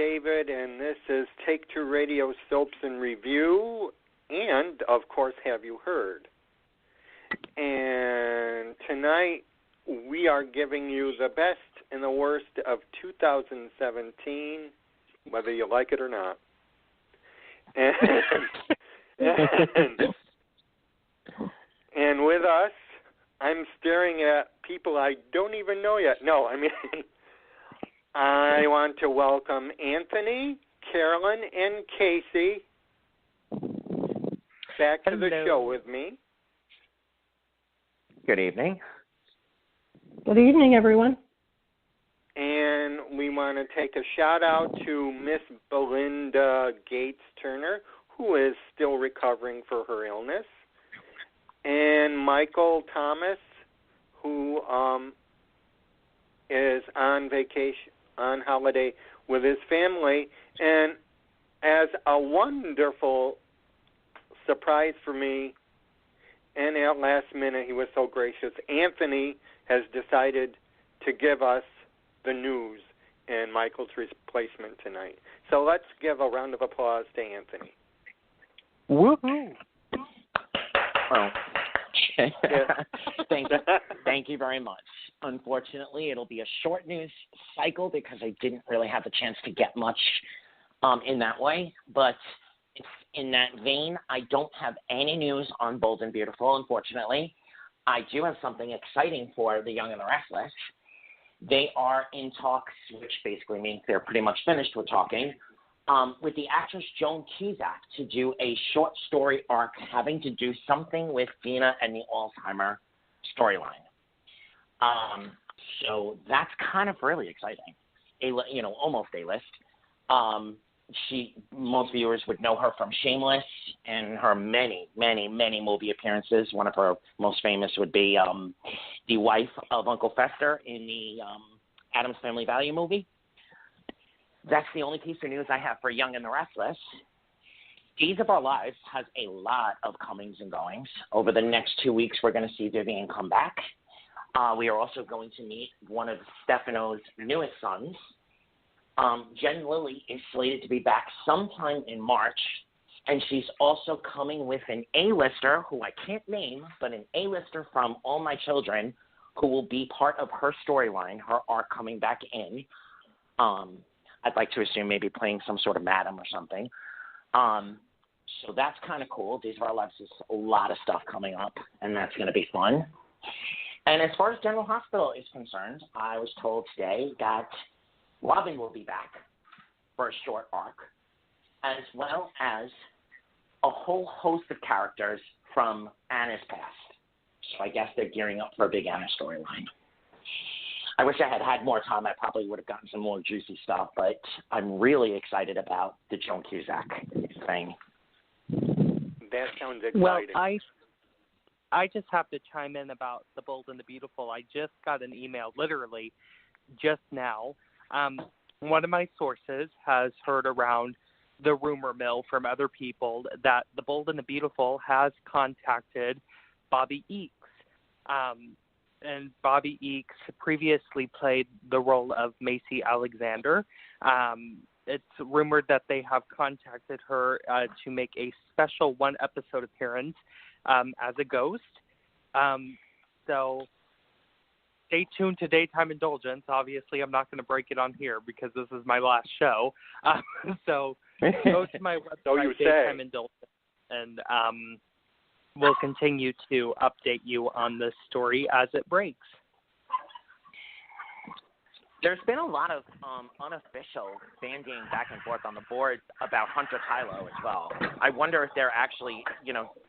David, and this is Take Two Radio Soaps and Review, and, of course, Have You Heard? And tonight, we are giving you the best and the worst of 2017, whether you like it or not. And with us, I'm staring at people I don't even know yet. No, I mean, I want to welcome Anthony, Carolyn, and Casey back to the show with me. Good evening. Good evening, everyone. And we want to take a shout out to Miss Belinda Gates Turner, who is still recovering for her illness, and Michael Thomas, who is on vacation, on holiday with his family. And as a wonderful surprise for me, and at last minute, he was so gracious, Anthony has decided to give us the news and Michael's replacement tonight. So let's give a round of applause to Anthony. Woohoo! Well, thank you very much. Unfortunately, it'll be a short news cycle because I didn't really have the chance to get much in that way. But in that vein, I don't have any news on Bold and Beautiful, unfortunately. I do have something exciting for the Young and the Restless. They are in talks, which basically means they're pretty much finished with talking, with the actress Joan Cusack to do a short story arc having to do something with Dina and the Alzheimer storyline. So that's kind of really exciting. Almost A-list. Most viewers would know her from Shameless and her many, many, many movie appearances. One of her most famous would be the wife of Uncle Fester in the Addams Family Value movie. That's the only piece of news I have for Young and the Restless. Days of Our Lives has a lot of comings and goings. Over the next 2 weeks, we're going to see Vivian come back. We are also going to meet one of Stefano's newest sons. Jen Lilly is slated to be back sometime in March, and she's also coming with an A-lister who I can't name, but an A-lister from All My Children who will be part of her storyline, her arc coming back in. I'd like to assume maybe playing some sort of madam or something. So that's kind of cool. These are Our Lives is a lot of stuff coming up, and that's going to be fun. And as far as General Hospital is concerned, I was told today that Robin will be back for a short arc, as well as a whole host of characters from Anna's past. So I guess they're gearing up for a big Anna storyline. I wish I had had more time. I probably would have gotten some more juicy stuff, but I'm really excited about the Joan Cusack thing. That sounds exciting. Well, I just have to chime in about the Bold and the Beautiful. I just got an email, literally, just now. One of my sources has heard around the rumor mill from other people that the Bold and the Beautiful has contacted Bobby Eakes. And Bobby Eakes previously played the role of Macy Alexander. It's rumored that they have contacted her to make a special one-episode appearance as a ghost. So stay tuned to Daytime Indulgence. Obviously, I'm not going to break it on here because this is my last show. So go to my website, Daytime Indulgence, and we'll continue to update you on this story as it breaks. There's been a lot of unofficial bandying back and forth on the boards about Hunter Kylo as well. I wonder if they're actually,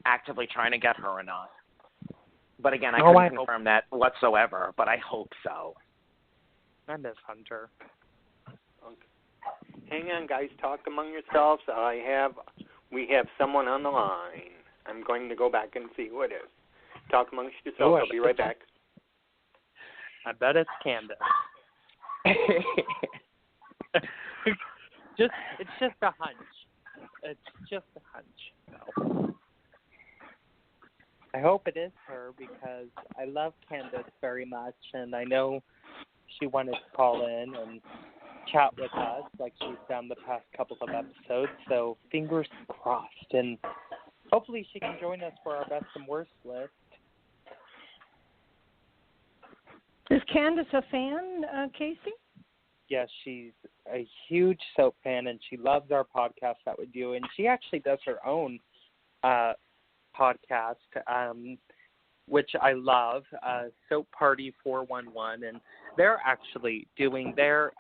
actively trying to get her or not. But again, I couldn't confirm that whatsoever, but I hope so. I miss Hunter. Okay. Hang on, guys. Talk among yourselves. We have someone on the line. I'm going to go back and see who it is. Talk amongst yourselves. I'll be right back. I bet it's Candace. It's just a hunch. It's just a hunch. So. I hope it is her because I love Candace very much, and I know she wanted to call in, and chat with us like she's done the past couple of episodes. So fingers crossed. And hopefully she can join us for our best and worst list. Is Candace a fan, Casey? Yes, she's a huge soap fan, and she loves our podcast that we do. And she actually does her own podcast, which I love, Soap Party 411. And they're actually doing their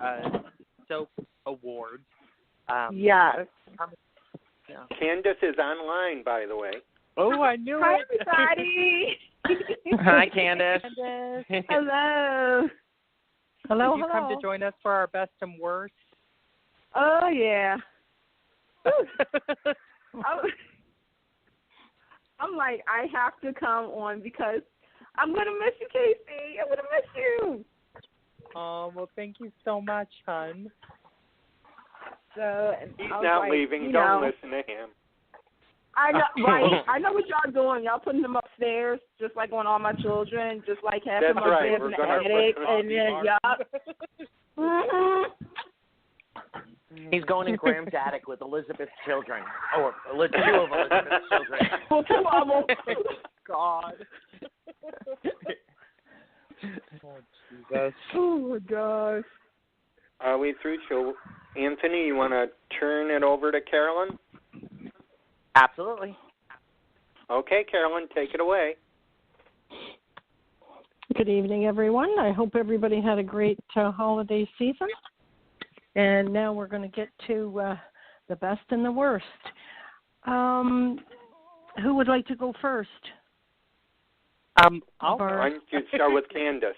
soap awards. Yes. Yeah. Candace is online, by the way. Oh, I knew Hi, it. everybody. Hi, Candace. Hello. Hello, Did you come to join us for our best and worst? Oh, yeah. I'm like, I have to come on because I'm going to miss you, Casey. I'm going to miss you. Oh, well, thank you so much, hon. So, He's not leaving. Don't listen to him. I know, right? I know what y'all doing. Y'all putting them upstairs, just like on All My Children, just like having them upstairs in the attic, and then y'all. He's going in Graham's attic with Elizabeth's children, or two of Elizabeth's children. Well, two of them. God. Oh, Jesus. Oh, my gosh. Are we through? So, Anthony, you want to turn it over to Carolyn? Absolutely. Okay, Carolyn, take it away. Good evening, everyone. I hope everybody had a great holiday season. And now we're going to get to the best and the worst. Who would like to go first? Why don't you start with Candace?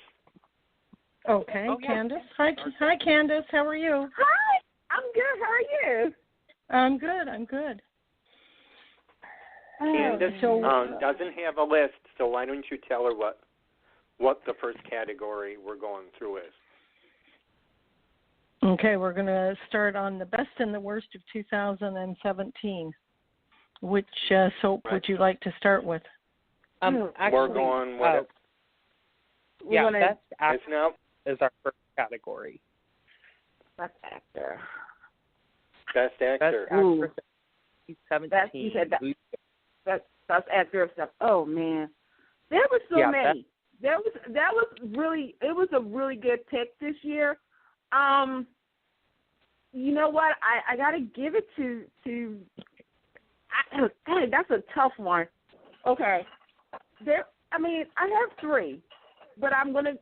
Okay, Candace. Hi, Candace. How are you? Hi. I'm good. How are you? I'm good. Candace doesn't have a list, so why don't you tell her what the first category we're going through is? Okay, we're going to start on the best and the worst of 2017. Which soap would you like to start with? Actually, we're going with Best Actor now is our first category. Best Actor. Best Actor. Best Actor 2017. Best Actor. Oh man, there were so many. It was a really good pick this year. You know what? I gotta give it to. Hey, that's a tough one. Okay. I have three, but I'm gonna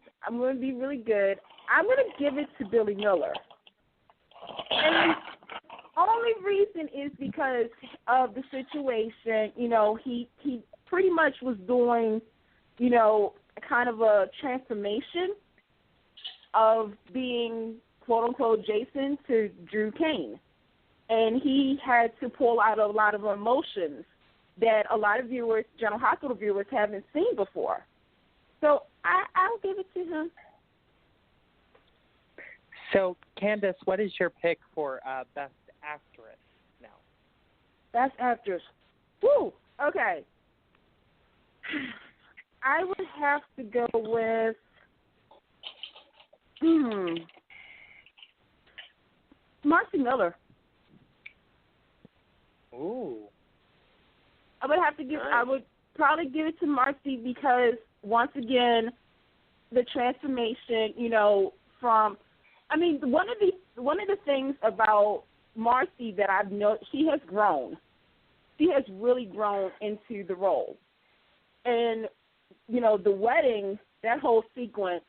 be really good. I'm gonna give it to Billy Miller. And the only reason is because of the situation. You know, he pretty much was doing, you know, kind of a transformation of being quote-unquote Jason to Drew Kane. And he had to pull out a lot of emotions that a lot of viewers, General Hospital viewers, haven't seen before. So I'll give it to him. So, Candace, what is your pick for Best Actress now? Best Actress. Woo! Okay. I would have to go with Marcy Miller. Ooh. I would probably give it to Marcy because once again, the transformation, you know, one of the things about Marcy that I've noticed, she has grown. She has really grown into the role. And, you know, the wedding, that whole sequence,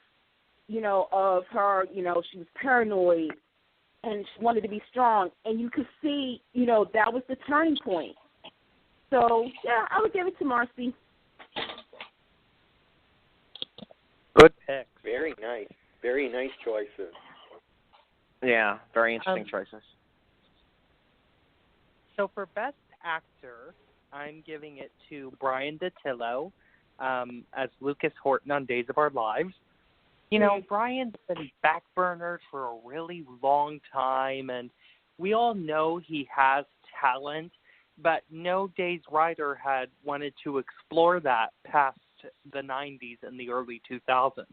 you know, of her, you know, she was paranoid and she wanted to be strong. And you could see, you know, that was the turning point. So, yeah, I would give it to Marcy. Good pick. Very nice. Very nice choices. Yeah, very interesting choices. So for Best Actor, I'm giving it to Brian DiTillo as Lucas Horton on Days of Our Lives. You know, Brian's been backburnered for a really long time, and we all know he has talent, but no Days writer had wanted to explore that past the 90s and the early 2000s.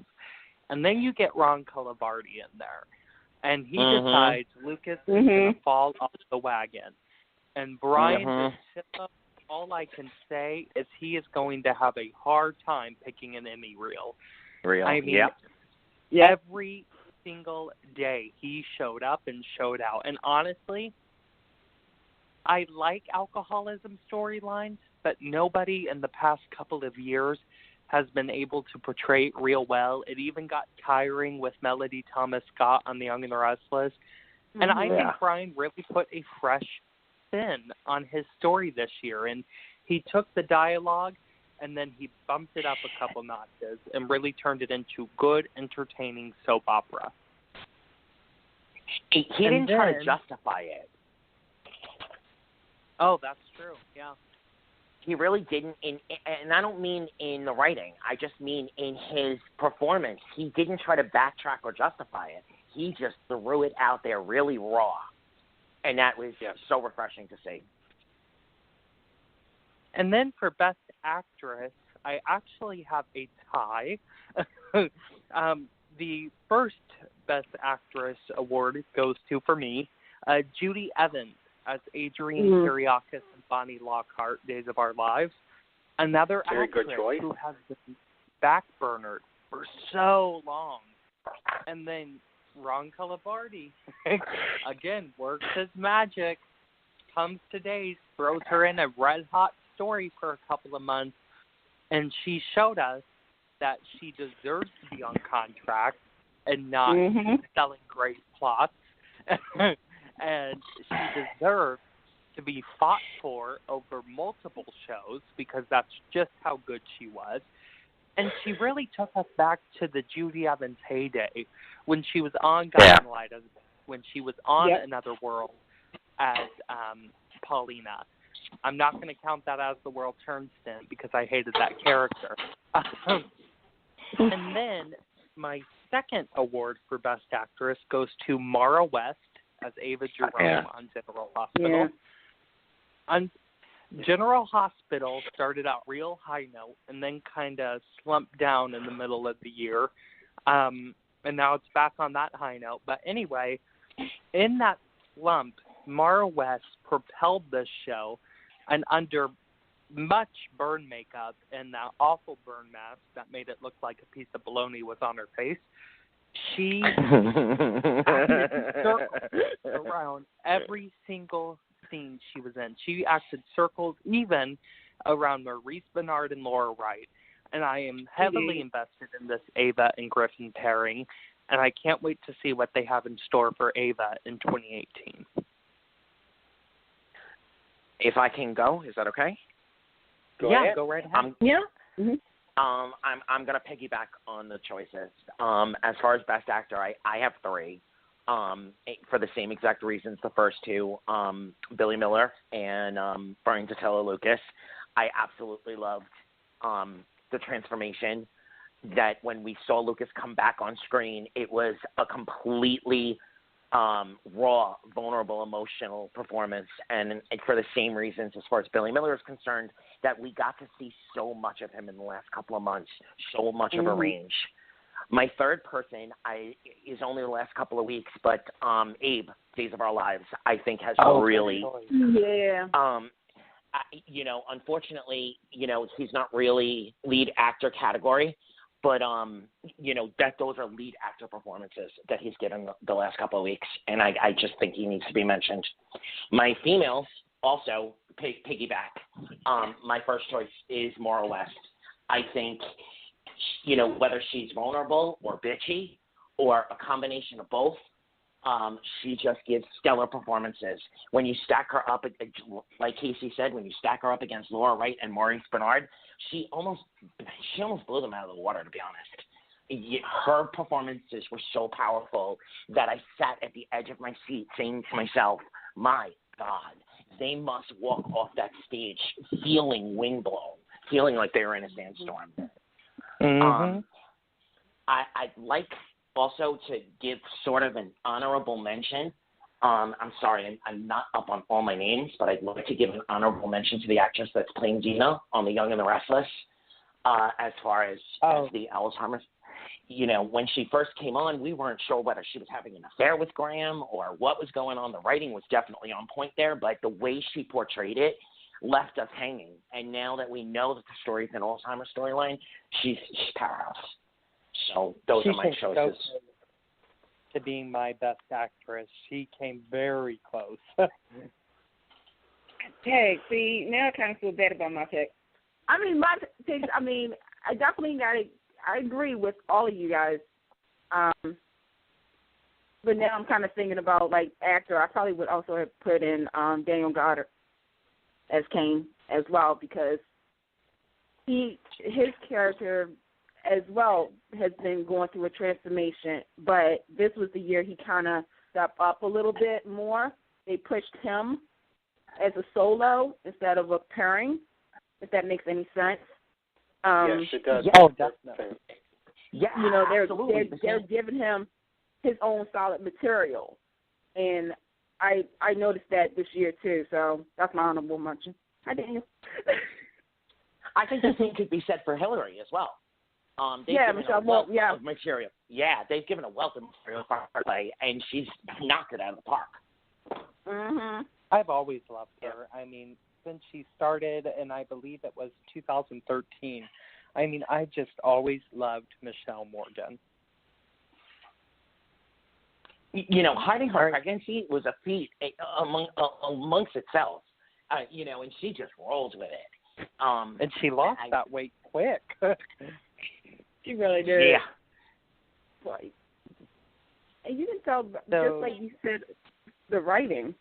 And then you get Ron Colavardi in there. and he decides Lucas is going to fall off the wagon. And Brian DeCillo, all I can say is he is going to have a hard time picking an Emmy reel. I mean, every single day he showed up and showed out. And honestly, I like alcoholism storylines, but nobody in the past couple of years has been able to portray it real well. It even got tiring with Melody Thomas Scott on The Young and the Restless. And I think Brian really put a fresh spin on his story this year. And he took the dialogue and then he bumped it up a couple notches and really turned it into good, entertaining soap opera. He didn't try to justify it. Oh, that's true, yeah. He really didn't, and I don't mean in the writing. I just mean in his performance. He didn't try to backtrack or justify it. He just threw it out there really raw, and that was so refreshing to see. And then for Best Actress, I actually have a tie. The first Best Actress award goes to, for me, Judy Evans as Adrienne Kiriakis and Bonnie Lockhart, Days of Our Lives. Another actress who has been backburnered for so long. And then Ron Calabardi, again, works his magic, comes to Days, throws her in a red-hot story for a couple of months, and she showed us that she deserves to be on contract and not selling great plots. And she deserves to be fought for over multiple shows because that's just how good she was. And she really took us back to the Judy Evans heyday when she was on Guiding Light, when she was on Another World as Paulina. I'm not going to count that as the World Turn stint because I hated that character. And then my second award for Best Actress goes to Mara West as Ava Jerome on General Hospital. On General Hospital started out real high note and then kind of slumped down in the middle of the year. And now it's back on that high note. But anyway, in that slump, Mara West propelled this show, and under much burn makeup and that awful burn mask that made it look like a piece of bologna was on her face, she acted circles around every single scene she was in. She acted circles even around Maurice Benard and Laura Wright. And I am heavily invested in this Ava and Griffin pairing, and I can't wait to see what they have in store for Ava in 2018. If I can go, is that okay? Go ahead. Go right ahead. I'm going to piggyback on the choices. As far as Best Actor, I have three for the same exact reasons. The first two, Billy Miller and Brian Tatella Lucas. I absolutely loved the transformation that when we saw Lucas come back on screen, it was a completely raw, vulnerable, emotional performance. And for the same reasons as far as Billy Miller is concerned, that we got to see so much of him in the last couple of months, so much of a range. My third person is only the last couple of weeks, but Abe, Days of Our Lives, I think has really unfortunately, he's not really lead actor category, but, those are lead actor performances that he's given the last couple of weeks, and I just think he needs to be mentioned. My females also piggyback. My first choice is Maura West. I think, whether she's vulnerable or bitchy or a combination of both, she just gives stellar performances. When you stack her up, like Casey said, when you stack her up against Laura Wright and Maurice Benard, she almost blew them out of the water, to be honest. Her performances were so powerful that I sat at the edge of my seat saying to myself, my God, they must walk off that stage feeling windblown, feeling like they were in a sandstorm. I'd like also to give sort of an honorable mention. I'm sorry, I'm not up on all my names, but I'd like to give an honorable mention to the actress that's playing Dina on The Young and the Restless, as far as the Alzheimer's. when she first came on, we weren't sure whether she was having an affair with Graham or what was going on. The writing was definitely on point there, but the way she portrayed it left us hanging. And now that we know that the story is an Alzheimer's storyline, she's powerhouse. So those are my choices. To being my best actress, she came very close. Hey, see, now I kind of feel bad about my pick. I mean, my picks, I definitely I agree with all of you guys. But now I'm kind of thinking about, like, actor. I probably would also have put in Daniel Goddard as Kane as well, because his character as well has been going through a transformation, but this was the year he kind of stepped up a little bit more. They pushed him as a solo instead of a pairing, if that makes any sense. Yes, it does. Oh, definitely. Yeah, they're giving him his own solid material, and I noticed that this year too. So that's my honorable mention. Hi, Daniel. I think the same could be said for Hillary as well. Michelle. Of material. Yeah, they've given a wealth of material for her play, and she's knocked it out of the park. Mhm. I've always loved her. I mean, since she started, and I believe it was 2013. I mean, I just always loved Michelle Morgan. Hiding her pregnancy was a feat amongst itself, and she just rolled with it. And she lost that weight quick. She really did. Yeah. Right. And you can tell, just like you said, the writing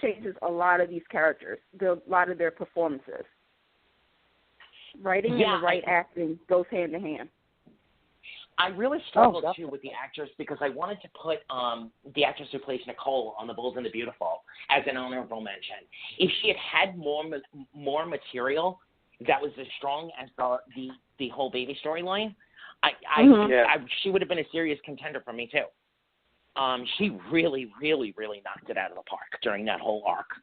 changes a lot of these characters, a lot of their performances. Writing and the right acting goes hand in hand. I really struggled, too, with the actress because I wanted to put the actress who plays Nicole on The Bold and the Beautiful as an honorable mention. If she had more material that was as strong as the whole baby storyline, she would have been a serious contender for me, too. She really, really, really knocked it out of the park during that whole arc.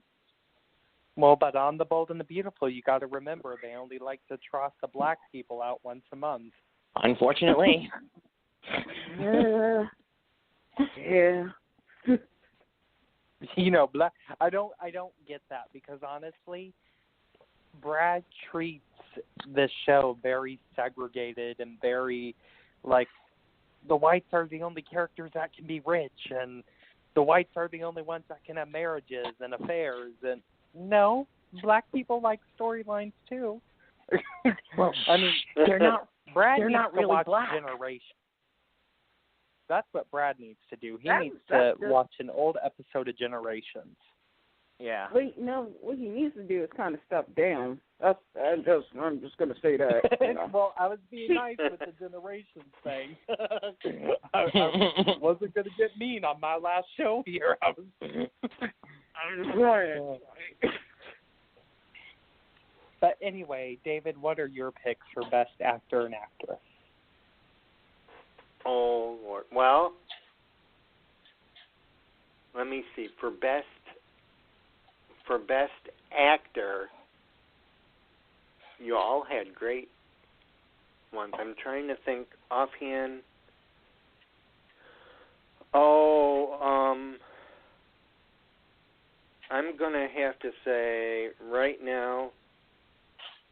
Well, but on The Bold and the Beautiful, you got to remember they only like to trot the black people out once a month. Unfortunately. Yeah. Black. I don't get that because honestly, Brad treats this show very segregated and very like the whites are the only characters that can be rich and the whites are the only ones that can have marriages and affairs, and no, black people like storylines too. Well, I mean, they're not really watch black. Generation. That's what Brad needs to do. He needs to watch an old episode of Generations. Yeah. Wait, no, what he needs to do is kind of step down. I'm just going to say that. Well, I was being nice with the Generations thing. I wasn't going to get mean on my last show here. I was just lying. But anyway, David, what are your picks for Best Actor and Actress? Oh, Lord. Well, let me see. For Best Actor, you all had great ones. I'm trying to think offhand. I'm going to have to say right now,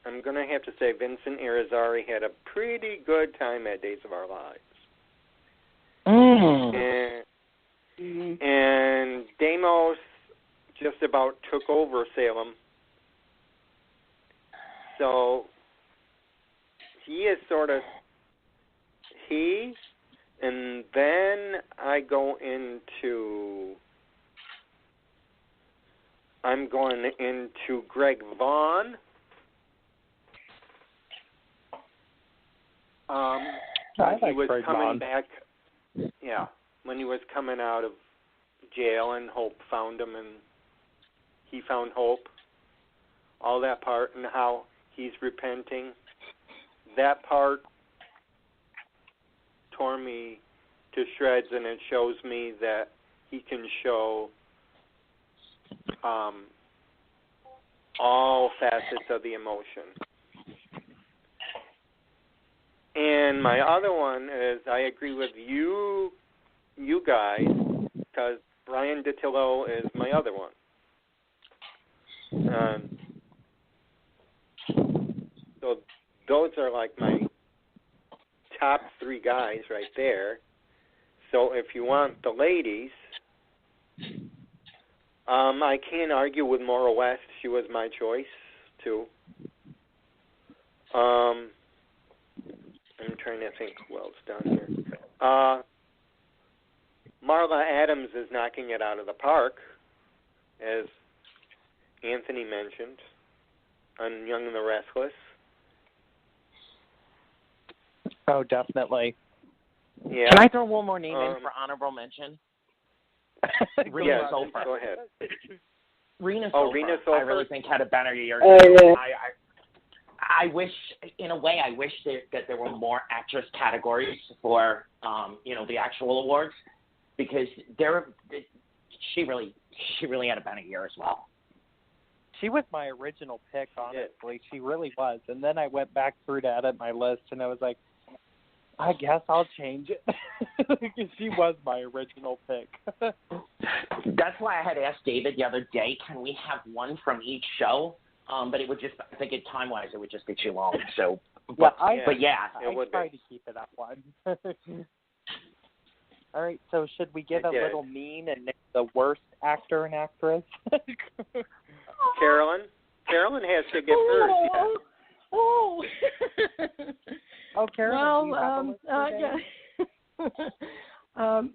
Vincent Irizarry had a pretty good time at Days of Our Lives. And Deimos just about took over Salem. So he is sort of and then I'm going into Greg Vaughn. When he was coming back, when he was coming out of jail and Hope found him and he found Hope, all that part and how he's repenting, that part tore me to shreds, and it shows me that he can show all facets of the emotion. And my other one is I agree with you guys, because Brian DiTillo is my other one. So those are like my top three guys right there. So if you want the ladies, I can't argue with Maura West. She was my choice, too. I'm trying to think who else down here. Marla Adams is knocking it out of the park, as Anthony mentioned, on Young and the Restless. Oh, definitely. Yeah. Can I throw one more name in for honorable mention? Yes, go ahead. Rena Sofer. Rena Sofer. I really think had a better year. Yeah. I wish, in a way, that there were more actress categories for, the actual awards, because she really had a better year as well. She was my original pick, honestly. She really was. And then I went back through to edit my list, and I was like, I guess I'll change it. Because she was my original pick. That's why I had asked David the other day, can we have one from each show? But it would just, I think time-wise, it would just be too long. So, I try to keep it at one. All right, so should we get a little mean and name the worst actor and actress? Carolyn has to get first. Yeah. Oh. Oh, Carolyn, do you have a list today?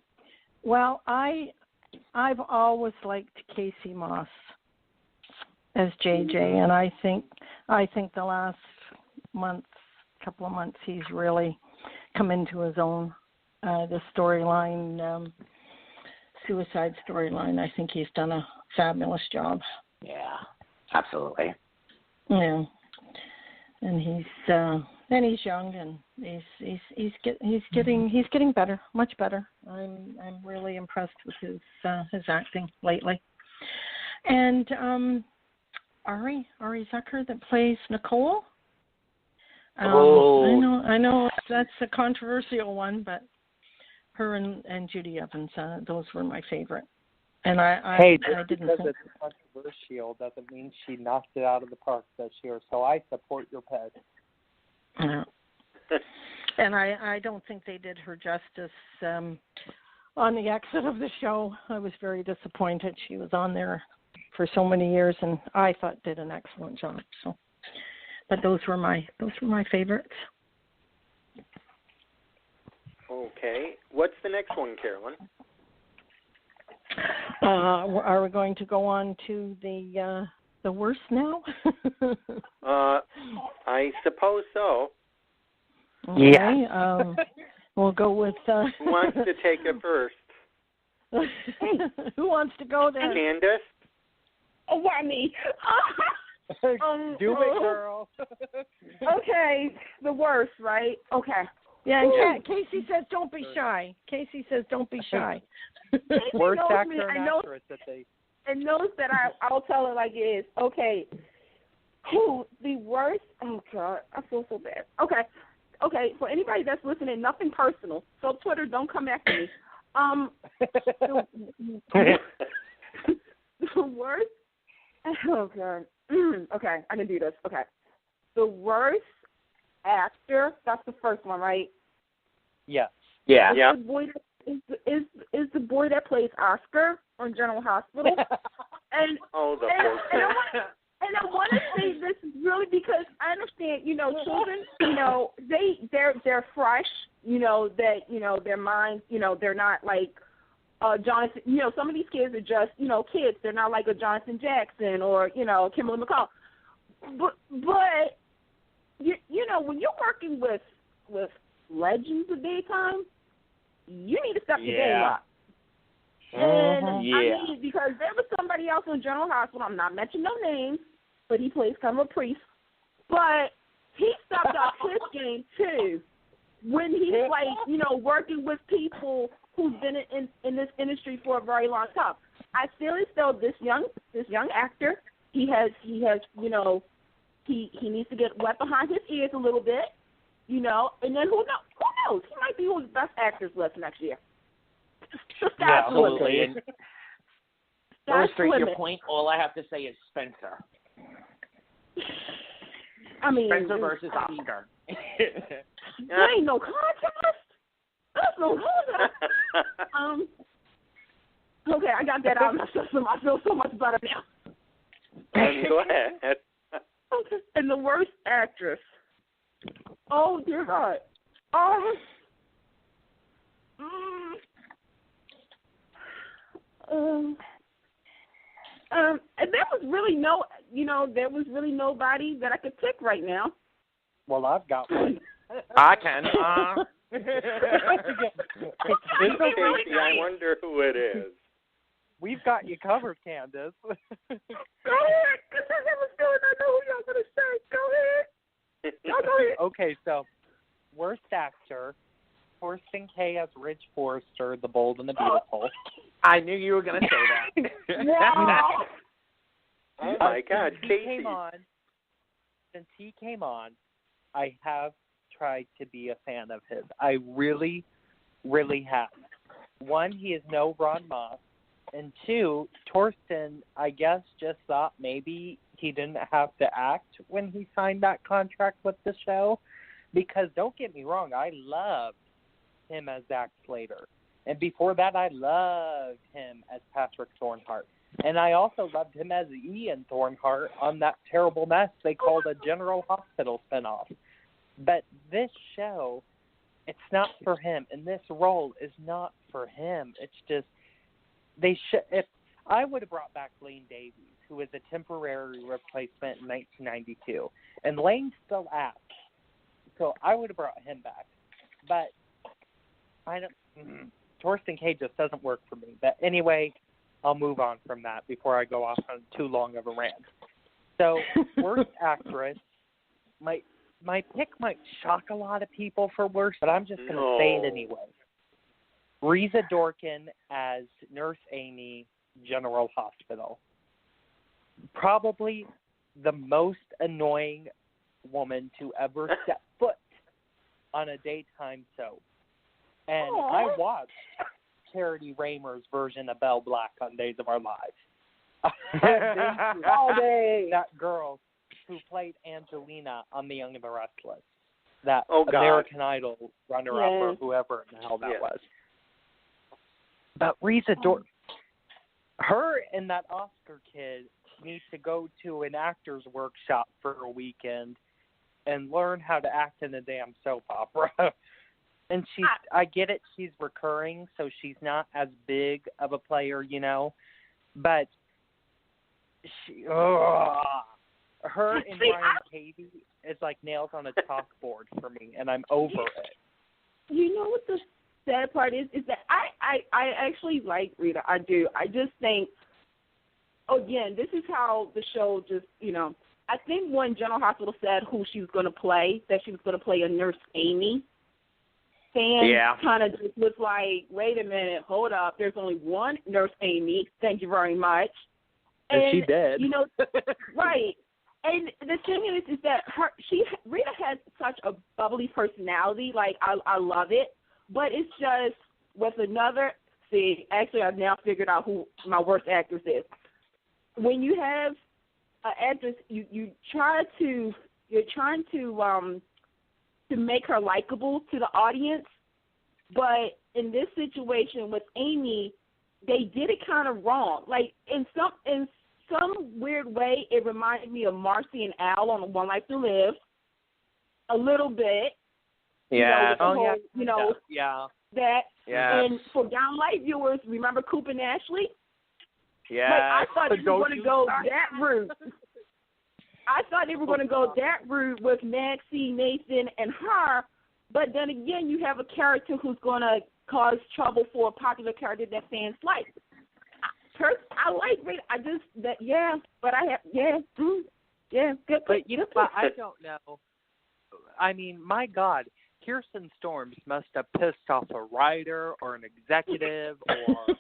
Well, I've always liked Casey Moss as JJ, and I think the last couple of months, he's really come into his own. The storyline, suicide storyline, I think he's done a fabulous job. Yeah, absolutely. Yeah, and he's young, and he's getting better, much better. I'm really impressed with his acting lately. And Ari Zucker that plays Nicole. I know that's a controversial one, but her and Judy Evans, those were my favorite. And I didn't because think it's controversial doesn't mean she knocked it out of the park this year. So I support your pick. Yeah. And I don't think they did her justice on the exit of the show. I was very disappointed. She was on there for so many years, and I thought did an excellent job. So, but those were my favorites. Okay. What's the next one, Carolyn? Are we going to go on to the worst now? I suppose so. Okay, yeah. We'll go with. Who wants to take it first? Who wants to go there? Candace? Oh, why me? Do it, girl. Okay, the worst, right? Okay. Yeah, and Casey says don't be shy. Casey says don't be shy. Worst actor and actress that they... And knows that I'll tell her like it is. Okay. Who, the worst? Oh, God, I feel so bad. Okay, for anybody that's listening, nothing personal. So, Twitter, don't come after me. The worst? Oh, God. Okay, I can do this. Okay. The worst actor, that's the first one, right? Yes. Yeah. Yeah. Is the boy that plays Oscar on General Hospital. And I want to say this really because I understand, children, they're fresh, that, their minds, they're not like Jonathan, some of these kids are just, kids. They're not like a Jonathan Jackson or, Kimberly McCall. But when you're working with legends of daytime, you need to step your game up. And I mean, because there was somebody else in General Hospital, I'm not mentioning no names, but he plays kind of a priest. But he stepped up his game too when he's like, working with people who've been in this industry for a very long time. I feel as though this young actor, he has he needs to get wet behind his ears a little bit. you know, and then who knows? She might be who's the best actress list next year. Yeah, absolutely. And to illustrate your point, all I have to say is Spencer. I mean, Spencer versus Oscar. There ain't no contest. There's no contest. Okay, I got that out of my system. I feel so much better now. Go ahead. Okay. And the worst actress. Oh, dear God. And there was really there was really nobody that I could pick right now. Well, I've got one. I can. Casey, I wonder who it is. We've got you covered, Candace. Go ahead, because I have a feeling I know who y'all going to say. Go ahead. Y'all go ahead. Okay, so worst actor, Thorsten Kaye as Ridge Forrester, The Bold and the Beautiful. I knew you were going to say that. Wow. Oh, my God, Casey. Since he came on, I have tried to be a fan of his. I really, really have. One, he is no Ron Moss. And two, Thorsten, I guess, just thought maybe he didn't have to act when he signed that contract with the show. Because don't get me wrong, I loved him as Zack Slater. And before that, I loved him as Patrick Thornhart. And I also loved him as Ian Thornhart on that terrible mess they called a General Hospital spinoff. But this show, it's not for him. And this role is not for him. It's just, if I would have brought back Lane Davies, who was a temporary replacement in 1992. And Lane still acts. So I would have brought him back. But Thorsten Kaye just doesn't work for me. But anyway, I'll move on from that before I go off on too long of a rant. So, worst actress, my pick might shock a lot of people for worst, but I'm just going to say it anyway. Reza Dorkin as Nurse Amy, General Hospital. Probably the most annoying woman to ever step foot on a daytime soap. And I watched Charity Raymer's version of Belle Black on Days of Our Lives. All day. That girl who played Angelina on The Young and the Restless. That American Idol runner-up or whoever the hell that was. But Reza her and that Oscar kid need to go to an actor's workshop for a weekend and learn how to act in a damn soap opera. And I get it, she's recurring, so she's not as big of a player, you know. But her and Brian Katie is like nails on a chalkboard for me, and I'm over it. You know what the sad part is that I actually like Rita. I do. I just think, again, this is how the show just, you know, I think when General Hospital said who she was going to play, that she was going to play a Nurse Amy, fans kind of just was like, wait a minute, hold up, there's only one Nurse Amy, thank you very much. And she did. You know, right. And the thing is that Rita has such a bubbly personality, like I love it, but it's just with another, actually I've now figured out who my worst actress is. When you have an actress, you're trying to make her likable to the audience, but in this situation with Amy, they did it kind of wrong. Like in some weird way, it reminded me of Marcy and Al on One Life to Live, a little bit. Yeah. That. Yeah. And for Down Light viewers, remember Coop and Ashley? Yeah. Like, I thought they were going to go that route. I thought they were going to go that route with Nancy, Nathan, and her, but then again, you have a character who's going to cause trouble for a popular character that fans like. I like Rita. Good. But I don't know. I mean, my God, Kirsten Storms must have pissed off a writer or an executive or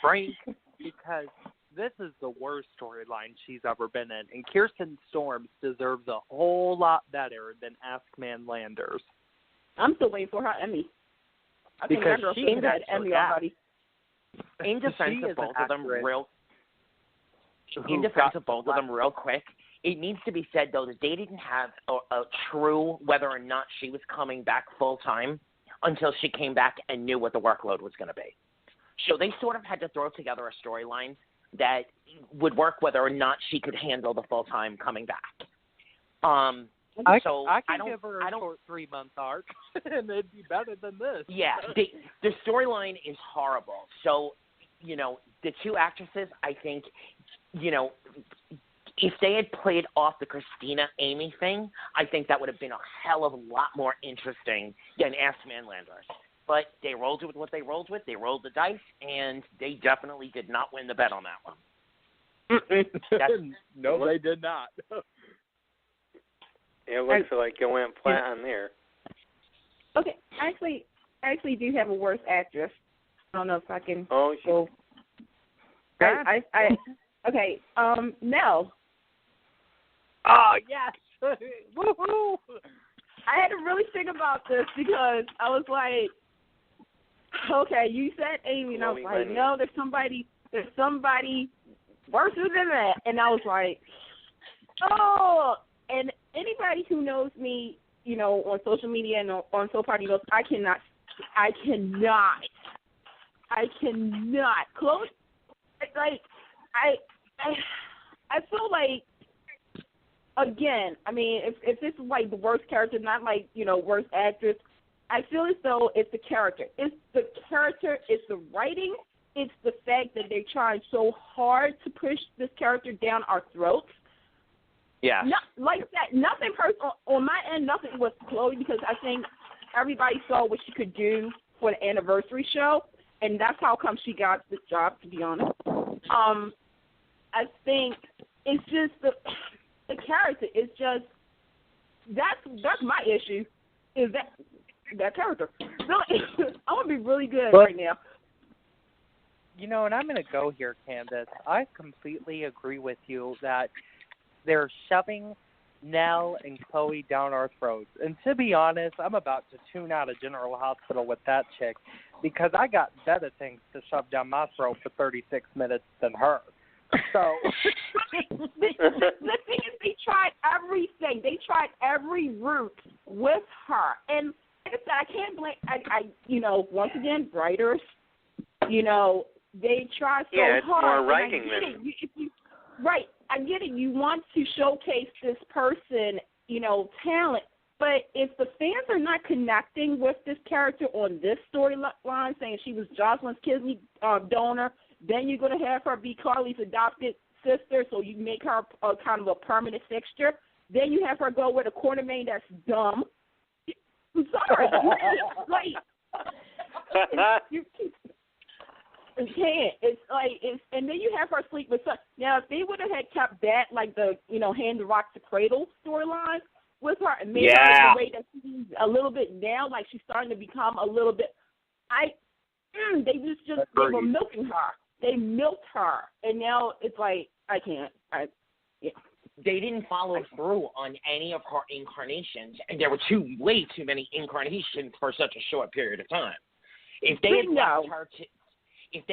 Frank, because this is the worst storyline she's ever been in. And Kirsten Storms deserves a whole lot better than Ask Man Landers. I'm still waiting for her Emmy. I think Because that girl she should have got an Emmy already. In defense She of is both an of them, actress in defense of both of them, real quick, it needs to be said though that they didn't have a true whether or not she was coming back full time until she came back and knew what the workload was going to be. So they sort of had to throw together a storyline that would work whether or not she could handle the full time coming back. I I can give her a short 3-month arc, and it'd be better than this. Yeah, the storyline is horrible. So, you know, the two actresses, I think, you know, if they had played off the Christina Amy thing, I think that would have been a hell of a lot more interesting than Ask Man Landers. But they rolled with what they rolled with. They rolled the dice, and they definitely did not win the bet on that one. No, they did not. It looks like it went flat on there. Okay, I actually do have a worse actress. I don't know if I can Oh, go. Okay, Nell. Oh, yes. Woohoo! I had to really think about this because I was like, okay, you said Amy, and I was like, no, there's somebody worse than that. And I was like, oh, and anybody who knows me, you know, on social media and on Soul Party knows I cannot. Chloe, like, I feel like, again, I mean, if this is like the worst character, not like, you know, worst actress, I feel as though it's the character. It's the character, it's the writing, it's the fact that they're trying so hard to push this character down our throats. Yeah. Like that, nothing personal on my end, nothing with Chloe, because I think everybody saw what she could do for the anniversary show, and that's how come she got the job, to be honest. I think it's just the character. It's just that's my issue. Is that character? Really, I want to be really good right now. You know, and I'm going to go here, Candace. I completely agree with you that they're shoving Nell and Chloe down our throats. And to be honest, I'm about to tune out of General Hospital with that chick because I got better things to shove down my throat for 36 minutes than her. So the thing is, they tried everything. They tried every route with her, and like I said, I can't blame. I you know, once again, writers. You know, they try so hard. Yeah, it's more writing than. Right, I get it. You want to showcase this person, you know, talent. But if the fans are not connecting with this character on this storyline, saying she was Jocelyn's kidney donor, then you're going to have her be Carly's adopted sister, so you make her kind of a permanent fixture. Then you have her go with a quartermain that's dumb. I'm sorry. You can't. It's like and then you have her sleep with some. Now, if they would have had kept that, like the, you know, Hand the Rock to Cradle storyline with her and made her the way that she's a little bit now, like she's starting to become a little bit. They were milking her. They milked her, and now it's like I can't. They didn't follow through on any of her incarnations, and there were way too many incarnations for such a short period of time. If they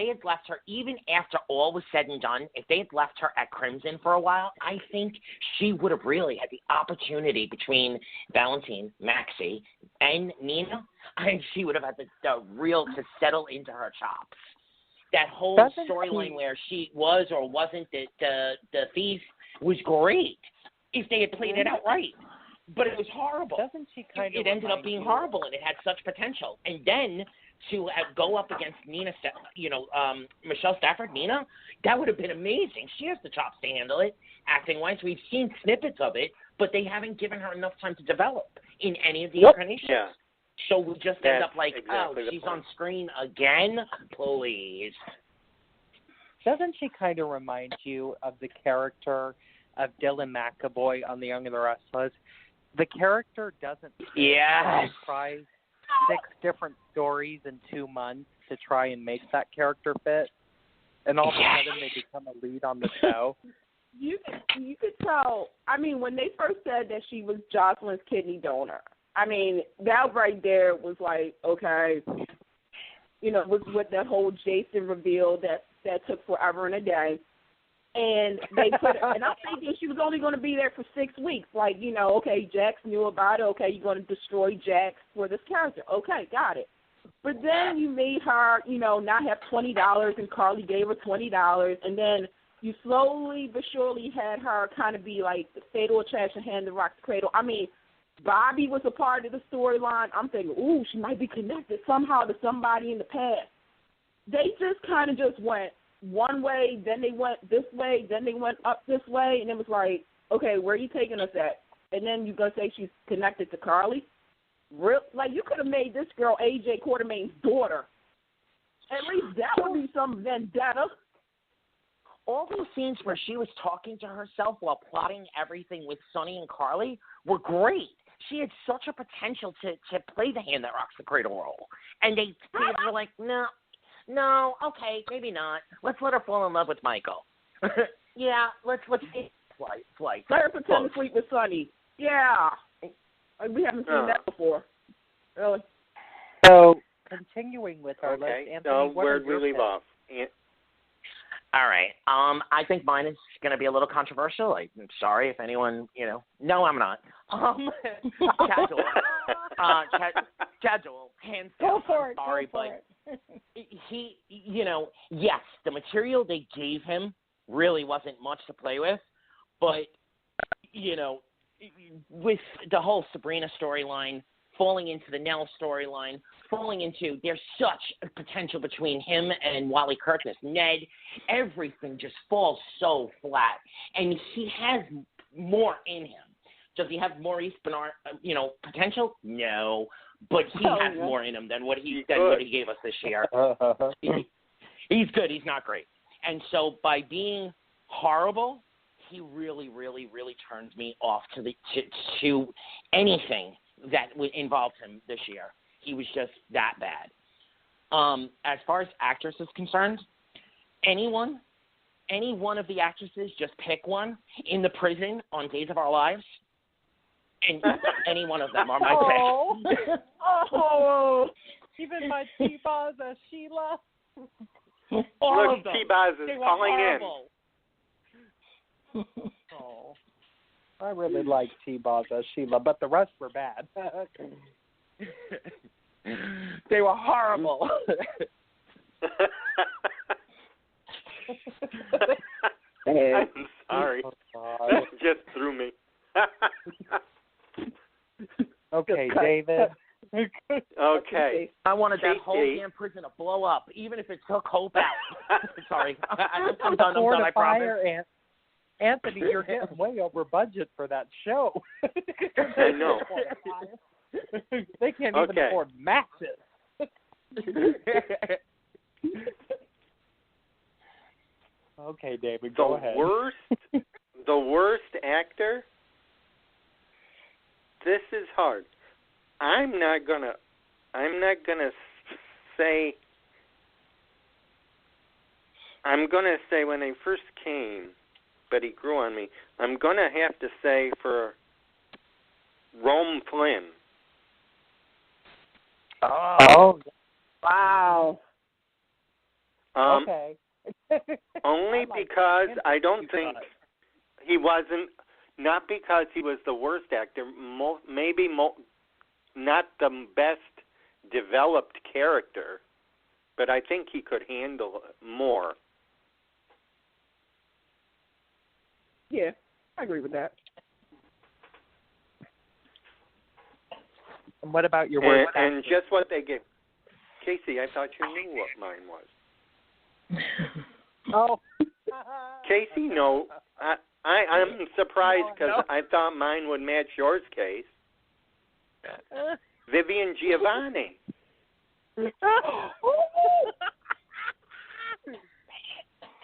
had left her, even after all was said and done, if they had left her at Crimson for a while, I think she would have really had the opportunity between Valentine, Maxie, and Nina. I think she would have had the real to settle into her chops. That whole storyline where she was or wasn't the thief was great if they had played it out right. But it was horrible. Doesn't she kind of? It ended up being horrible, and it had such potential. And then to go up against Nina, Michelle Stafford, Nina, that would have been amazing. She has the chops to handle it, acting-wise. We've seen snippets of it, but they haven't given her enough time to develop in any of the incarnations. Yeah. So we just end up like, exactly she's on screen again? Please. Doesn't she kind of remind you of the character of Dylan McAvoy on The Young and the Restless? The character doesn't try 6 different stories in 2 months to try and make that character fit. and all of a sudden they become a lead on the show. You could tell. I mean, when they first said that she was Jocelyn's kidney donor, I mean, that right there was like, okay, you know, was with that whole Jason reveal that took forever and a day. And they put, and I'm thinking she was only going to be there for 6 weeks. Like, you know, okay, Jax knew about it. Okay, you're going to destroy Jax for this character. Okay, got it. But then you made her, you know, not have $20, and Carly gave her $20, and then you slowly but surely had her kind of be like the fatal attraction, hand the rock, the cradle. I mean, Bobby was a part of the storyline. I'm thinking, ooh, she might be connected somehow to somebody in the past. They just kind of just went one way, then they went this way, then they went up this way, and it was like, okay, where are you taking us at? And then you're going to say she's connected to Carly? Like, you could have made this girl A.J. Quartermain's daughter. At least that would be some vendetta. All those scenes where she was talking to herself while plotting everything with Sonny and Carly were great. She had such a potential to play the hand that rocks the cradle role. And they were like, no, okay, maybe not. Let's let her fall in love with Michael. Yeah, let's take flight. Let her pretend to sleep with Sonny. Yeah. We haven't seen that before. Really. So, continuing with our list, Okay, Anthony, so what where'd are we your leave picks? off? All right. I think mine is going to be a little controversial. I'm sorry if anyone, No, I'm not. Chad Joel, hands down. Go for it. Sorry, go for but it. he, yes, the material they gave him really wasn't much to play with, but, with the whole Sabrina storyline, falling into the Nell storyline, there's such a potential between him and Wally Kirkness. Ned, everything just falls so flat. And he has more in him. Does he have Maurice Bernard, potential? No. But he has more in him than what he gave us this year. He's good. He's not great. And so by being horrible, he really, really, really turns me off to anything that involved him this year. He was just that bad. As far as actress is concerned, any one of the actresses, just pick one in the prison on Days of Our Lives, and any one of them are my pick. Oh, even my T-Boz as Sheila. All Look, of them. T-Boz is They were calling horrible. Oh, I really like T-Boz as Sheila, but the rest were bad. They were horrible. I'm sorry. That just threw me. Okay, David. Okay. I wanted that whole Casey. damn prison to blow up, even if it took Hope out. Sorry. I'm done, I promise. Fire, Anthony, you're getting way over budget for that show. I know. They can't even afford matches. Okay, David, go ahead. The worst actor? This is hard. I'm not gonna say. I'm gonna say when they first came, but he grew on me. I'm gonna have to say for Rome Flynn. Oh, Wow. okay. Only because I don't think he wasn't. Not because he was the worst actor. Maybe not the best developed character, but I think he could handle more. Yeah, I agree with that. And what about your worst And actor? just what they gave. Casey, I thought you knew what mine was. Oh. Casey, no. I'm surprised because I thought mine would match yours, Case. Vivian Giovanni.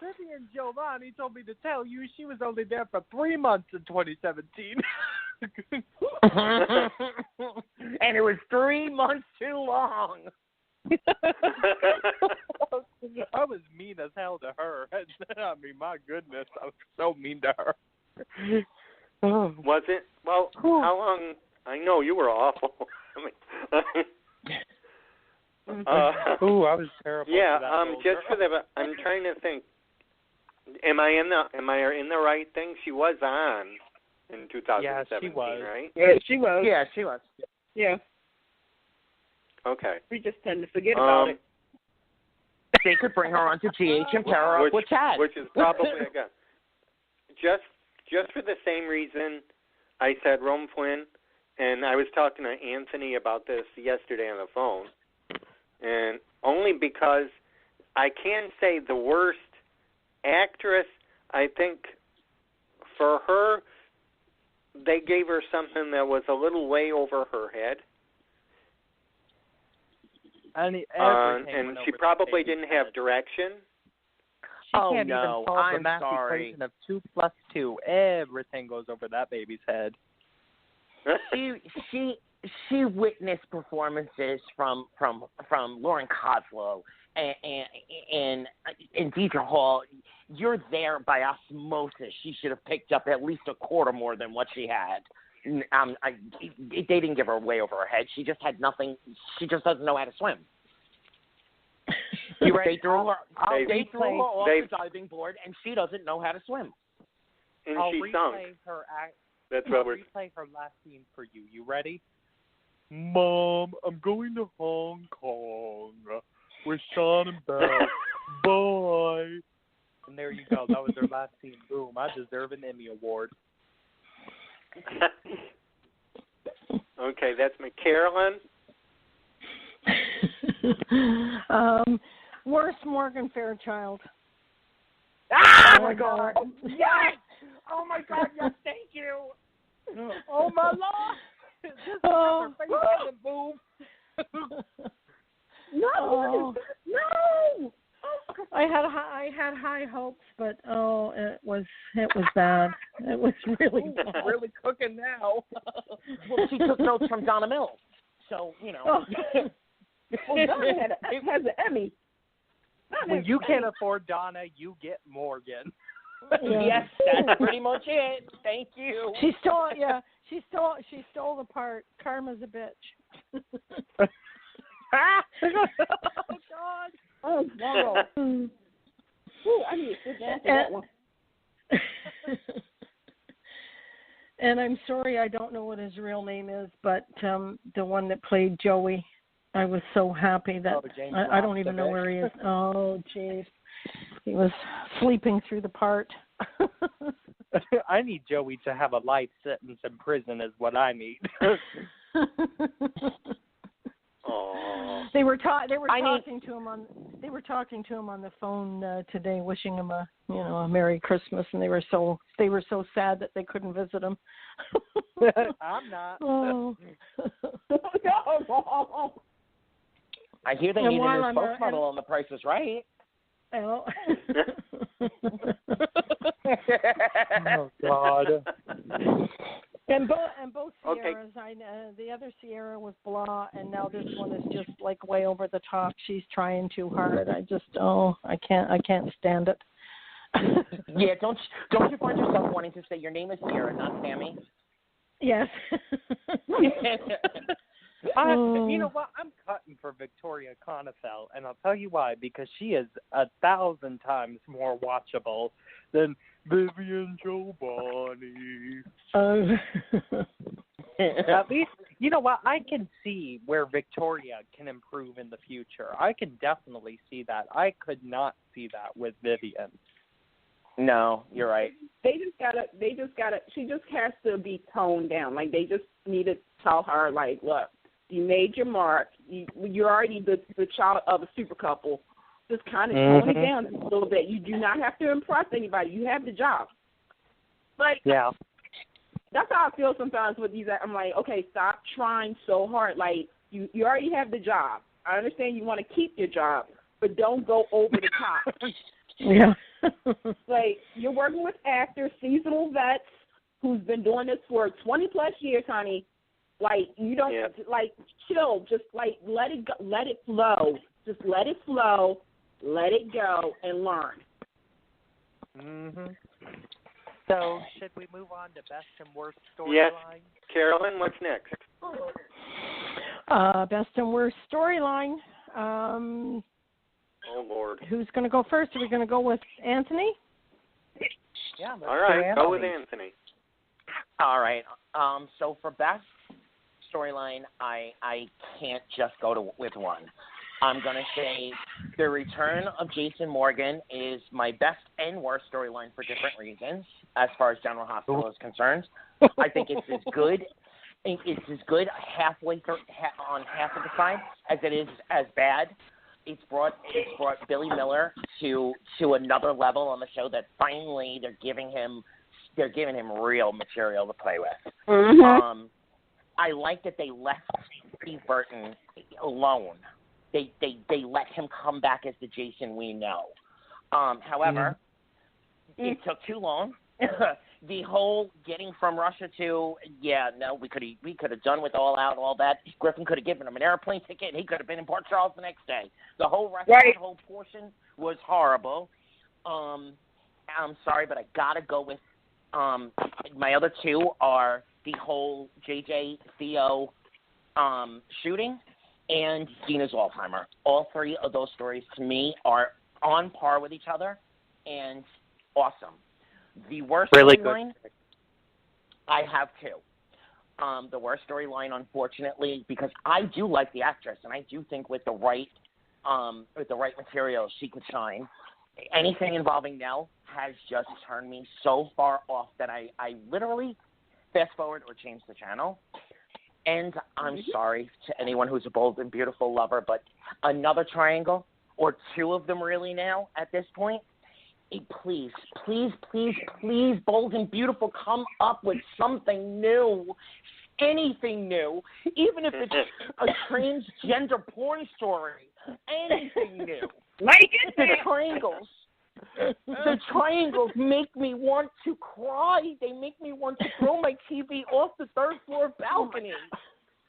Vivian Giovanni told me to tell you she was only there for 3 months in 2017. And it was 3 months too long. I was mean as hell to her. I mean, my goodness, I was so mean to her. Was it? Well, how long? I know you were awful. I was terrible. Yeah, to that just for the. I'm trying to think. Am I in the right thing? She was on in 2017, yeah, she was. right? Yeah, she was. Yeah, she was. Yeah. Okay. We just tend to forget about it. They could bring her on to GH and pair her up with Chad. Which is probably a good. Just for the same reason I said Rome Flynn, and I was talking to Anthony about this yesterday on the phone, and only because I can say the worst actress, I think for her, they gave her something that was a little way over her head. And she probably didn't have direction. She can't even solve the math sorry. equation of 2 plus 2. Everything goes over that baby's head. She witnessed performances from Lauren Koslow and Deidre Hall. You're there by osmosis. She should have picked up at least a quarter more than what she had. They didn't give her way over her head. She just had nothing. She just doesn't know how to swim. They threw her off the diving board, and she doesn't know how to swim. And I'll she replay sunk. I'll replay her last scene for you. You ready? Mom, I'm going to Hong Kong with Sean and Belle. Bye. And there you go. That was her last scene. Boom. I deserve an Emmy Award. Okay, that's my CAROLYN. Worst Morgan Fairchild. Oh my God! Yes! Oh my God! Yes, thank you. Oh my Lord! Oh, boom! No! I had high hopes, but it was bad. It was really bad. Really cooking now. Well, she took notes from Donna Mills, so you know. Oh. Well, Donna has an Emmy. When you can't afford Donna, you get Morgan. Yeah. Yes, that's pretty much it. Thank you. She stole the part. Karma's a bitch. Oh God. Oh no. Ooh, I need to sit down for that one. And I'm sorry, I don't know what his real name is, but the one that played Joey, I was so happy that I don't even know where he is. Oh, jeez. He was sleeping through the part. I need Joey to have a life sentence in prison is what I need. They were talking to him on the phone today, wishing him a Merry Christmas, and they were so sad that they couldn't visit him. I'm not. Oh. I hear they need a new spokesmodel on The Price is Right. Oh. Oh God. And both Sierras, the other Sierra was blah, and now this one is just like way over the top. She's trying too hard. I can't stand it. Yeah, don't you find yourself wanting to say your name is Sierra, not Sammy? Yes. You know what? I'm cutting for Victoria Konefeld, and I'll tell you why. Because she is 1,000 times more watchable than Vivian Giovanni. At least, you know what? I can see where Victoria can improve in the future. I can definitely see that. I could not see that with Vivian. No, you're right. She just has to be toned down. Like, they just need to tell her, like, look, you made your mark. You're already the child of a super couple. Just kind of tone it down a little bit. You do not have to impress anybody. You have the job. Like, yeah. That's how I feel sometimes with these. I'm like, okay, stop trying so hard. Like, you already have the job. I understand you want to keep your job, but don't go over the top. Yeah. Like, you're working with actors, seasonal vets who's been doing this for 20-plus years, honey. Like, you don't, like, chill. Just, like, let it go, let it flow. Just let it flow let it go, and learn. Mhm. So, should we move on to best and worst storyline? Yes. Carolyn, what's next? Best and worst storyline. Oh, Lord. Who's going to go first? Are we going to go with Anthony? Yeah. Let's All right, do go with Anthony. Anthony. All right. So for best storyline, I can't just go with one. I'm going to say the return of Jason Morgan is my best and worst storyline for different reasons as far as General Hospital is concerned. I think it's as good. It's as good halfway through, on half of the side as it is as bad. It's brought Billy Miller to another level on the show that finally they're giving him real material to play with. Mm-hmm. I like that they left Steve Burton alone. They let him come back as the Jason we know. However, it took too long. The whole getting from Russia to we could have done with all that. Griffin could have given him an airplane ticket. He could have been in Port Charles the next day. The whole rest of that whole portion was horrible. I'm sorry, but I gotta go with my other two are the whole JJ Theo shooting and Dina's Alzheimer. All three of those stories to me are on par with each other and awesome. The worst storyline, I have two. The worst storyline, unfortunately, because I do like the actress, and I do think with the right material, she could shine. Anything involving Nell has just turned me so far off that I literally fast forward or change the channel. And I'm sorry to anyone who's a Bold and Beautiful lover, but another triangle, or two of them really now at this point, please, Bold and Beautiful, come up with something new, anything new, even if it's a transgender porn story, anything new. Like it. The triangles make me want to cry. They make me want to throw my TV off the third floor balcony.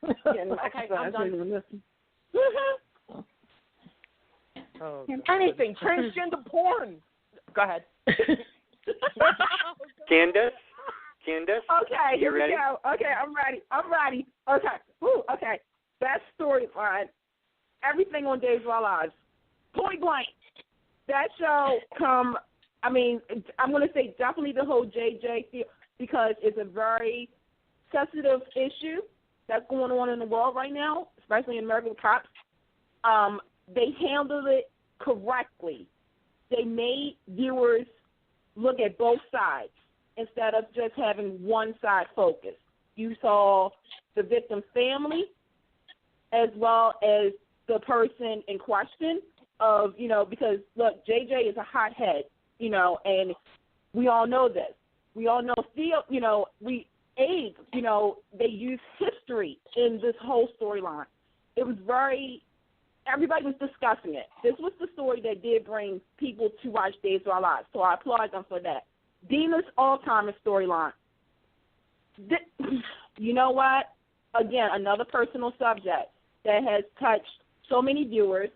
Okay, I'm done. Anything, transgender porn. Go ahead. Candace? Okay, here we ready? go. Okay, I'm ready. Okay. Okay. Best storyline. Everything on Days of Our Lives. Point blank. That show I'm going to say definitely the whole JJ, because it's a very sensitive issue that's going on in the world right now, especially in American cops. They handled it correctly. They made viewers look at both sides instead of just having one side focus. You saw the victim's family as well as the person in question of, because, look, JJ is a hothead, and we all know this. We all know Theo, AIDS, they use history in this whole storyline. It was everybody was discussing it. This was the story that did bring people to watch Days of Our Lives, so I applaud them for that. Dina's Alzheimer's storyline. You know what? Again, another personal subject that has touched so many viewers,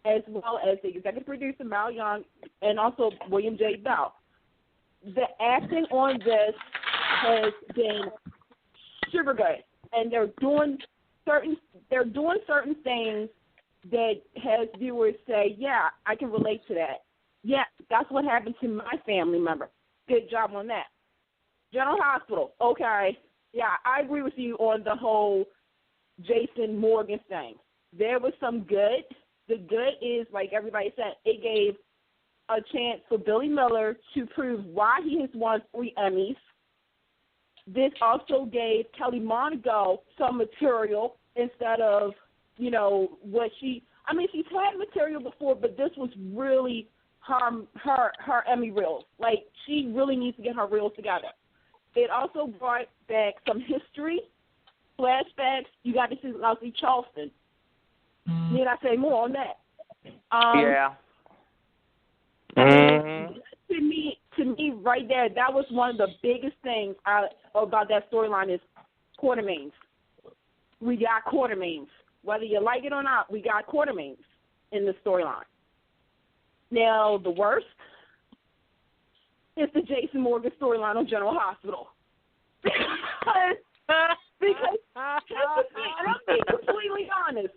as well as the executive producer, Mal Young, and also William J. Bell. The acting on this has been super good, and they're doing certain things that has viewers say, yeah, I can relate to that. Yeah, that's what happened to my family member. Good job on that. General Hospital, okay. Yeah, I agree with you on the whole Jason Morgan thing. There was some good. The good is, like everybody said, it gave a chance for Billy Miller to prove why he has won 3 Emmys. This also gave Kelly Monaco some material instead of, what she's had material before, but this was really her Emmy reels. Like, she really needs to get her reels together. It also brought back some history, flashbacks. You got to see Leslie Charleston. Need I say more on that? Yeah. To me, right there, that was one of the biggest things about that storyline is Quartermaines. We got Quartermaines. Whether you like it or not, we got Quartermaines in the storyline. Now, the worst is the Jason Morgan storyline on General Hospital. because and I'm being completely honest,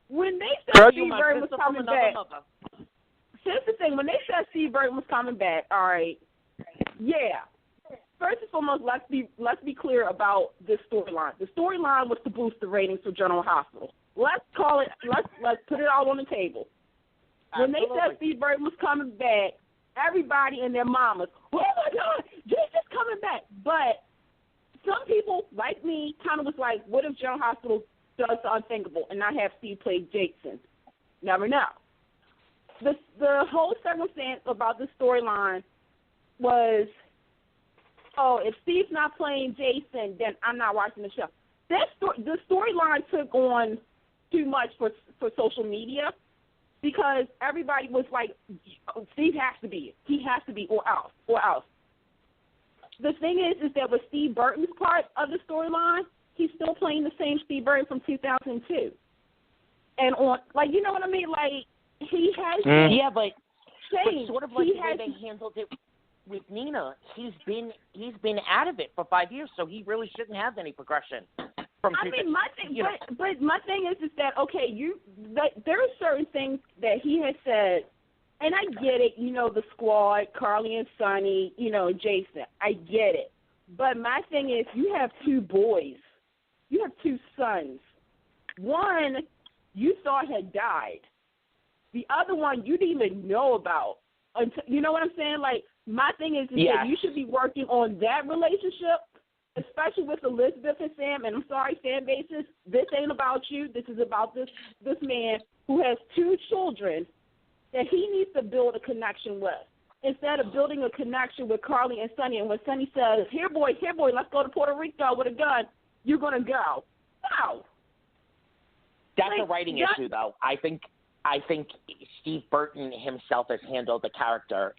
when they said Steve Burton was coming back, here's the thing, when they said Steve Burton was coming back, all right, yeah. First and foremost, let's be clear about this storyline. The storyline was to boost the ratings for General Hospital. Let's call it. Let's put it all on the table. When they said Steve Burton was coming back, everybody and their mamas, oh my God, Jason's coming back. But some people, like me, kind of was like, what if General Hospital does the unthinkable and not have Steve play Jason? Never know. The whole circumstance about this storyline was, oh, if Steve's not playing Jason, then I'm not watching the show. The storyline took on too much for social media because everybody was like, Steve has to be it. He has to be or else. The thing is that with Steve Burton's part of the storyline, he's still playing the same Steve Burton from 2002. And on, like, you know what I mean? Like, he has yeah, but changed. Sort of like the way they handled it with Nina, he's been out of it for 5 years, so he really shouldn't have any progression. My thing, but my thing is that okay, there are certain things that he has said, and I get it. You know, the squad, Carly and Sonny, you know, Jason. I get it. But my thing is, you have two boys, you have two sons. One you thought had died. The other one you didn't even know about. Until, you know what I'm saying? Like, my thing is that you should be working on that relationship, especially with Elizabeth and Sam. And I'm sorry, fan bases, this ain't about you. This is about this man who has two children that he needs to build a connection with. Instead of building a connection with Carly and Sonny, and when Sonny says, here, boy, let's go to Puerto Rico with a gun, you're going to go. No. That's a writing issue, though. I think Steve Burton himself has handled the character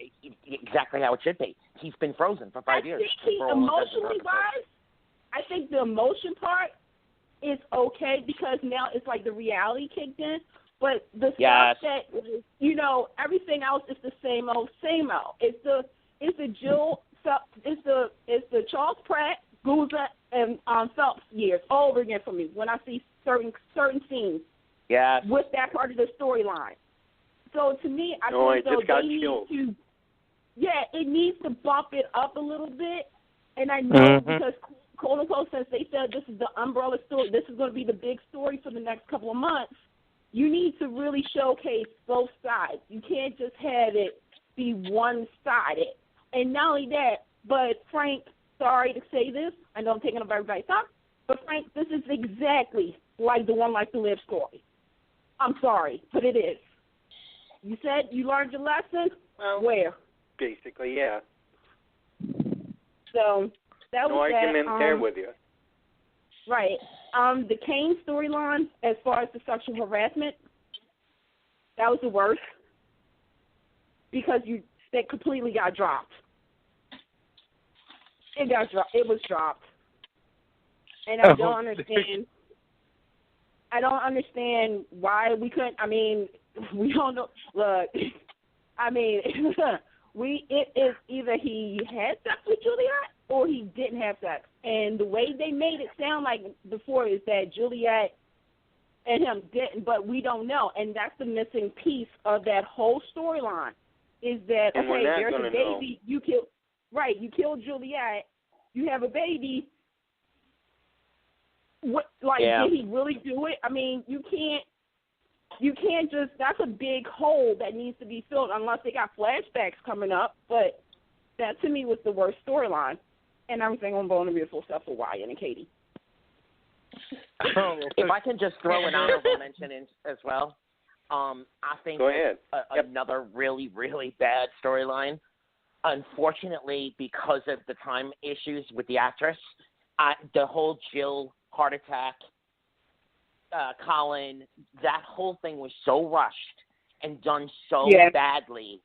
exactly how it should be. He's been frozen for 5 years. Emotionally wise, I think the emotion part is okay because now it's like the reality kicked in. But the stuff that, you know, everything else is the same old. It's the Charles Pratt, Gouza, and Phelps years all over again for me when I see certain scenes. Yeah. With that part of the storyline. So to me, I think they need to, it needs to bump it up a little bit. And I know because quote unquote, since they said this is the umbrella story, this is going to be the big story for the next couple of months. You need to really showcase both sides. You can't just have it be one-sided. And not only that, but Frank, sorry to say this, I know I'm taking up everybody's time, but Frank, this is exactly like the One Life to Live story. I'm sorry, but it is. You said you learned your lesson? Well, where? Basically, yeah. So that no was argument there with you. Right. The Kane storyline, as far as the sexual harassment, that was the worst because that completely got dropped. It was dropped, and I don't understand. I don't understand why we couldn't. I mean, we don't know. Look, I mean, it is either he had sex with Juliet or he didn't have sex. And the way they made it sound like before is that Juliet and him didn't, but we don't know. And that's the missing piece of that whole storyline is that, okay, there's a baby. You killed Juliet. You have a baby. Did he really do it? I mean, you can't just, that's a big hole that needs to be filled unless they got flashbacks coming up. But that, to me, was the worst storyline. And everything on Bold and Beautiful except for Wyatt and Katie. If I can just throw an honorable mention in as well, I think another really, really bad storyline. Unfortunately, because of the time issues with the actress, the whole Jill heart attack, Colin, that whole thing was so rushed and done so badly.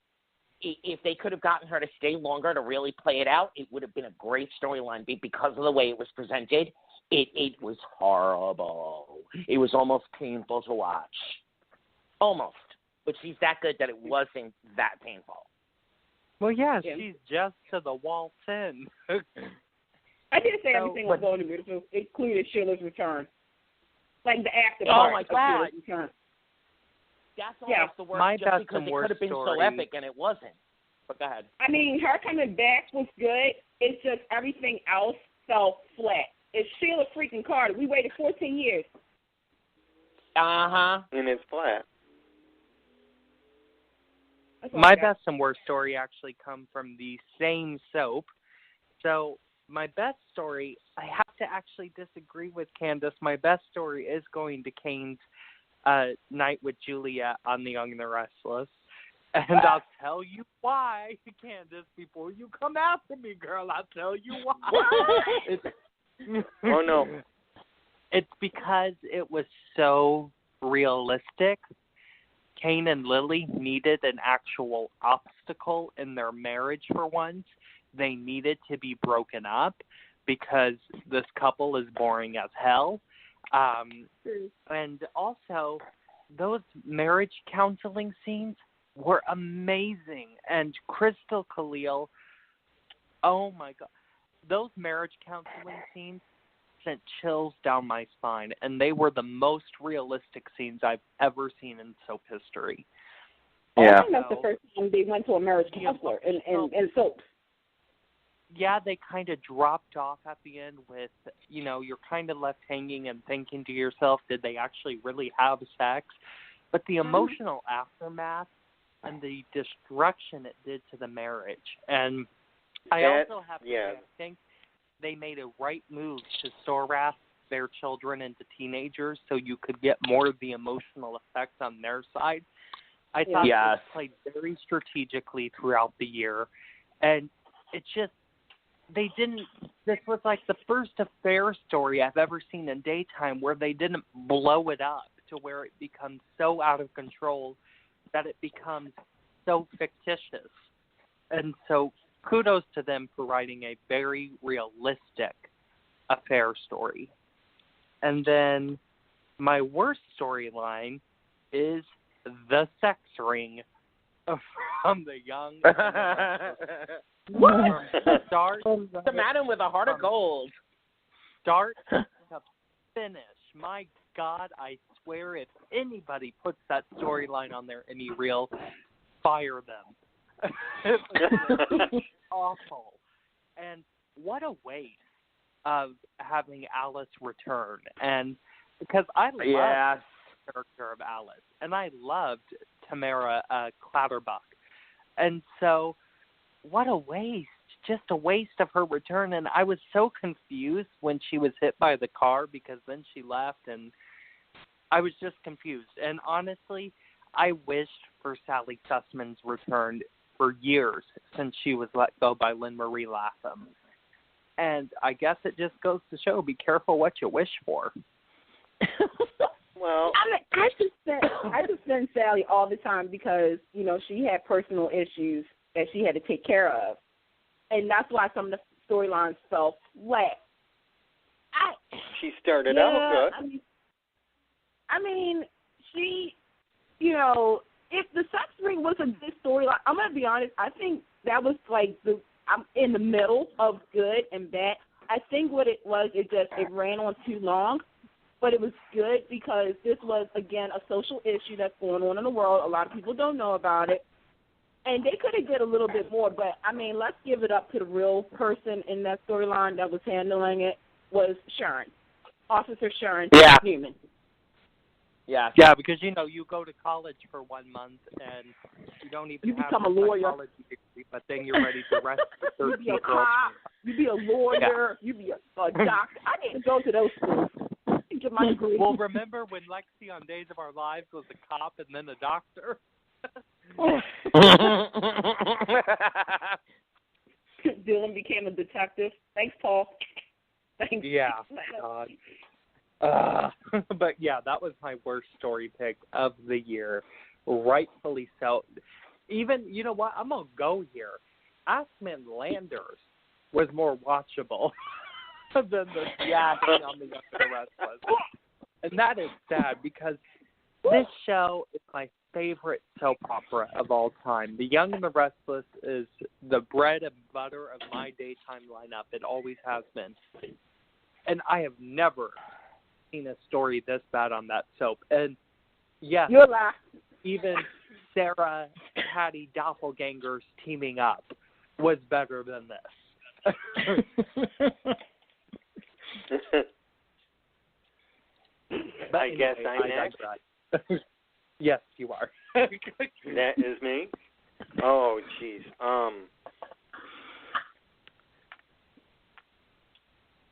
If they could have gotten her to stay longer to really play it out, it would have been a great storyline. Because of the way it was presented, it was horrible. It was almost painful to watch. Almost. but she's that good that it wasn't that painful. Well, yeah, she's just to the waltz in. I did say everything was Bold and Beautiful, including Sheila's return. Like the after Oh, part my of God. Sheila's return. That's almost the worst, just because it could have been so epic, and it wasn't. But go ahead. I mean, her coming back was good. It's just everything else fell flat. It's Sheila freaking Carter. We waited 14 years. Uh-huh. And it's flat. My best and worst story actually come from the same soap. So my best story, I have to actually disagree with Candace. My best story is going to Kane's night with Juliet on The Young and the Restless. And I'll tell you why, Candace, before you come after me, girl. I'll tell you why. Oh, no. It's because it was so realistic. Kane and Lily needed an actual obstacle in their marriage for once. They needed to be broken up because this couple is boring as hell. And also, those marriage counseling scenes were amazing. And Crystal Khalil, oh my God, those marriage counseling scenes sent chills down my spine, and they were the most realistic scenes I've ever seen in soap history. Yeah. I think that's the first time they went to a marriage counselor in soaps. Yeah, they kind of dropped off at the end with, you know, you're kind of left hanging and thinking to yourself, did they actually really have sex? But the emotional aftermath and the destruction it did to the marriage. And I also have to say, I think they made a right move to Sorath their children into teenagers so you could get more of the emotional effect on their side. I thought it was played very strategically throughout the year. And it just, this was like the first affair story I've ever seen in daytime where they didn't blow it up to where it becomes so out of control that it becomes so fictitious. And so kudos to them for writing a very realistic affair story. And then my worst storyline is the sex ring from the young. What? The madam with a heart of gold. Start to finish. My God, I swear if anybody puts that storyline on their indie reel, fire them. It's awful. And what a waste of having Alice return. And because I love the character of Alice, and I loved Tamara Clatterbuck. And so what a waste. Just a waste of her return. And I was so confused when she was hit by the car because then she left, and I was just confused. And honestly, I wished for Sally Sussman's return for years since she was let go by Lynn Marie Latham. And I guess it just goes to show, be careful what you wish for. Well, I just send Sally all the time because, you know, she had personal issues that she had to take care of. And that's why some of the storylines fell flat. She started out good. I mean, she, you know, if the sex ring was a good storyline, I'm going to be honest, I think that was like I'm in the middle of good and bad. I think what it was, it ran on too long, but it was good because this was, again, a social issue that's going on in the world. A lot of people don't know about it. And they could have did a little bit more, but, I mean, let's give it up to the real person in that storyline that was handling it was Sharon, Officer Sharon Newman. Yeah, because, you know, you go to college for 1 month and you don't even become a lawyer, degree, but then you're ready to rescue 13 you be a cop, you be a lawyer, you be a doctor. I need to go to those schools and get my degree. Well, remember when Lexi on Days of Our Lives was a cop and then a doctor? Dylan became a detective. Thanks, Paul. Thanks. Yeah. God. But yeah, that was my worst story pick of the year. Rightfully so. Even, you know what, I'm going to go here. Aspen Landers was more watchable than the thing on the Young and the Restless. And that is sad because this show is my favorite soap opera of all time. The Young and the Restless is the bread and butter of my daytime lineup. It always has been. And I have never seen a story this bad on that soap. And yes, you're lying. Even Sarah Patty doppelgangers teaming up was better than this. I guess I'm next. Yes, you are. That is me? Oh, jeez.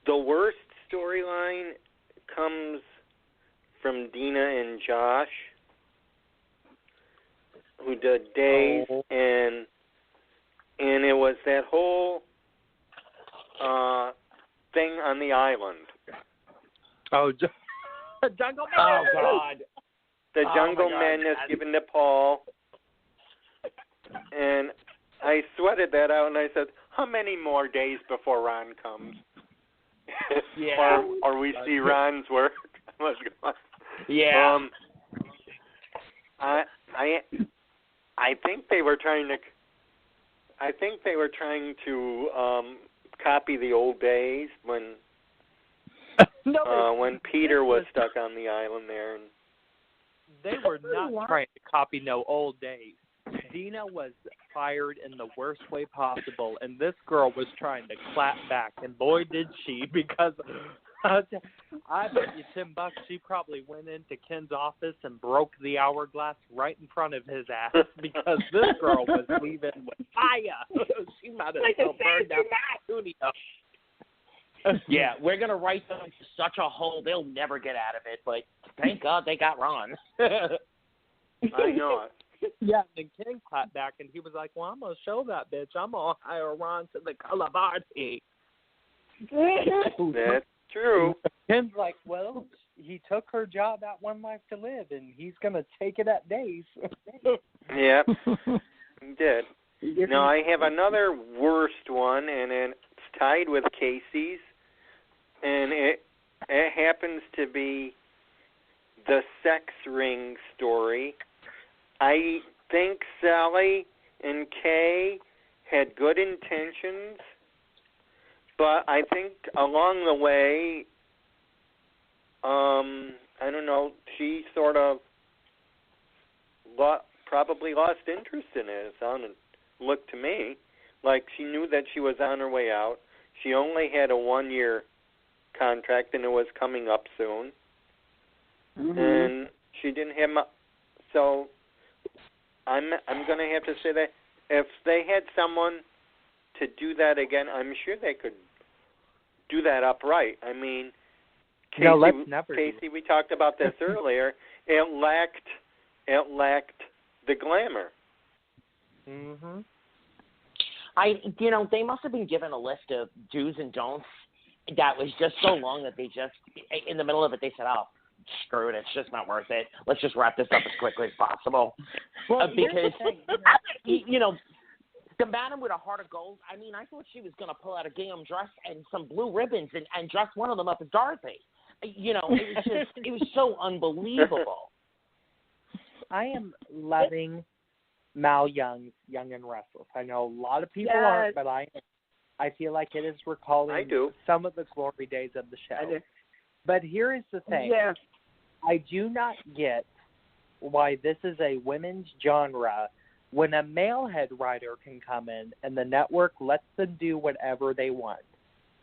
The worst storyline comes from Dina and Josh, who did Days, and it was that whole thing on the island. Oh, Jungle Madness. Oh, God. The Jungle Madness given to Paul. And I sweated that out, and I said, how many more days before Ron comes? Yeah. or we see Ron's work. Yeah. I think they were trying to copy the old days when when Peter was stuck on the island there. And they were not trying to copy no old days. Dina was fired in the worst way possible, and this girl was trying to clap back, and boy did she, because I bet you $10 she probably went into Ken's office and broke the hourglass right in front of his ass, because this girl was leaving with fire. She might as well burn down the studio. Yeah, we're going to write them into such a hole they'll never get out of it, but thank God they got Ron. I know it. Yeah, and Ken clapped back, and he was like, well, I'm going to show that bitch. I'm going to hire Ron to the color party. That's true. Ken's like, well, he took her job at One Life to Live, and he's going to take it at Days. Yep, he did. Now, I have another worst one, and it's tied with Casey's, and it happens to be the sex ring story. I think Sally and Kay had good intentions, but I think along the way, I don't know, she sort of probably lost interest in it. It looked to me like she knew that she was on her way out. She only had a 1-year contract, and it was coming up soon. Mm-hmm. And she didn't have so I'm going to have to say that if they had someone to do that again, I'm sure they could do that upright. I mean, Casey, we talked about this earlier. It lacked the glamour. Mhm. They must have been given a list of do's and don'ts that was just so long that they just, in the middle of it, they said, oh, screw it, it's just not worth it. Let's just wrap this up as quickly as possible. Well, because, the madam with a heart of gold, I mean, I thought she was going to pull out a gingham dress and some blue ribbons and dress one of them up as Dorothy. It was just, it was so unbelievable. I am loving Mal Young's Young and Restless. I know a lot of people aren't, but I feel like it is recalling some of the glory days of the show. But here is the thing. Yeah. I do not get why this is a women's genre when a male head writer can come in and the network lets them do whatever they want.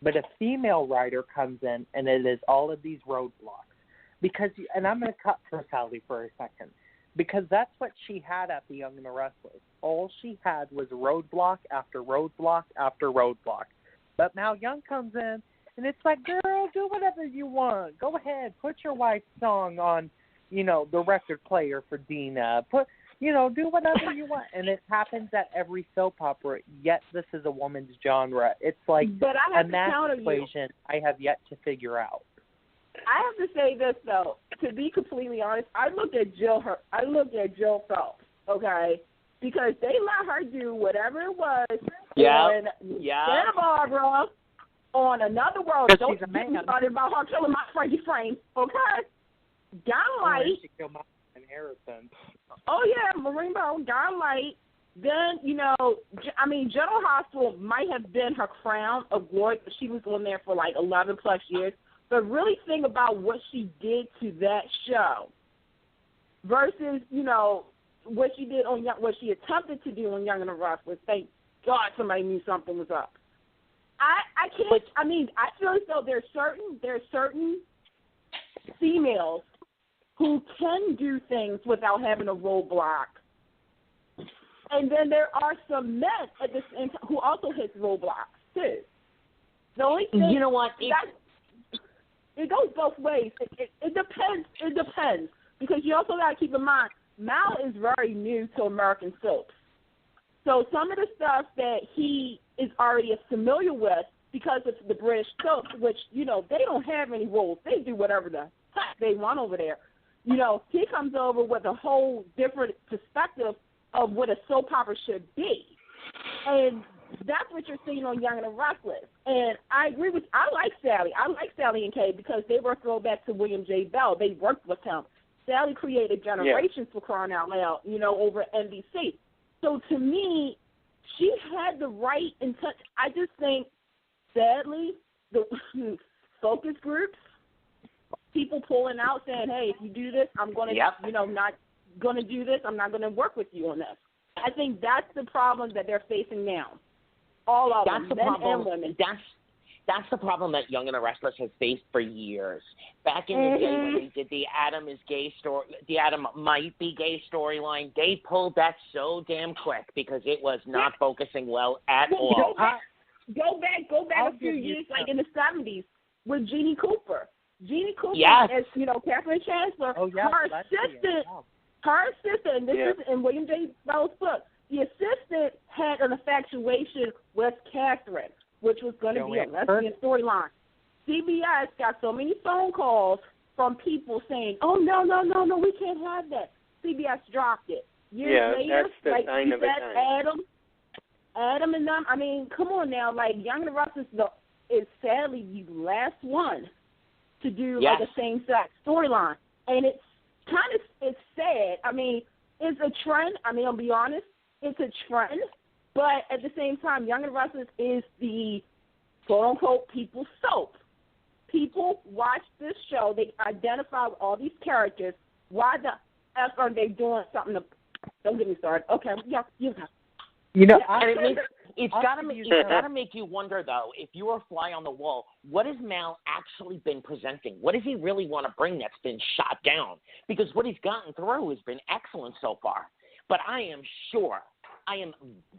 But a female writer comes in and it is all of these roadblocks. Because, and I'm going to cut for Sally for a second, because that's what she had at The Young and the Restless. All she had was roadblock after roadblock after roadblock. But Mal Young comes in, and it's like, girl, do whatever you want. Go ahead, put your wife's song on, the record player for Dina. Do whatever you want. And it happens at every soap opera, yet this is a woman's genre. It's like a math equation I have yet to figure out. I have to say this, though. To be completely honest, I looked at Jill Phelps, okay? Because they let her do whatever it was on Santa Barbara, on Another World. Don't get me started about her killing my Frankie Frame, okay? Dynamite. Harrison. Oh, yeah, Rainbow, Gone Light. Then, General Hospital might have been her crown of glory, but she was on there for like 11-plus years. But really think about what she did to that show versus, what she did on what she attempted to do on Young and the Restless. Thank God somebody knew something was up. I can't. I feel as though there's certain females who can do things without having a roadblock, and then there are some men at the same time who also hit roadblocks too. The only thing, you know what? It goes both ways. It depends. It depends because you also got to keep in mind Mal is very new to American soaps, so some of the stuff that he is already familiar with because of the British soaps, which they don't have any rules. They do whatever the heck they want over there. He comes over with a whole different perspective of what a soap opera should be, and that's what you're seeing on Young and the Restless. And I agree with. I like Sally and Kay because they were a throwback to William J. Bell. They worked with him. Sally created generations for crying out loud, over at NBC. So to me, she had the right intent. I just think, sadly, the focus groups, people pulling out saying, "Hey, if you do this, I'm going to, not going to do this. I'm not going to work with you on this." I think that's the problem that they're facing now. All of them, men and women. That's the problem that Young and the Restless has faced for years. Back in the day when they did the Adam is gay story, the Adam might be gay storyline, they pulled that so damn quick because it was not focusing well at all. Go back a few years, like in the 70s, with Jeannie Cooper. Jeannie Cooper, as Catherine Chancellor, her assistant, and this is in William J. Bell's book. The assistant had an infatuation with Catherine, which was going to be a lesbian storyline. CBS got so many phone calls from people saying, "Oh, no, we can't have that." CBS dropped it. Years later, that's the sign of the time. Adam and them, come on now. Like, Young and the Restless is sadly the last one to do like a same-sex storyline. And it's sad. It's a trend. I'll be honest. It's a trend. But at the same time, Young and the Restless is the quote-unquote people's soap. People watch this show. They identify with all these characters. Why the F are they doing something to – don't get me started. Okay, you go. It's gotta make you wonder, though, if you're a fly on the wall, what has Mal actually been presenting? What does he really want to bring that's been shot down? Because what he's gotten through has been excellent so far. But I am sure, I am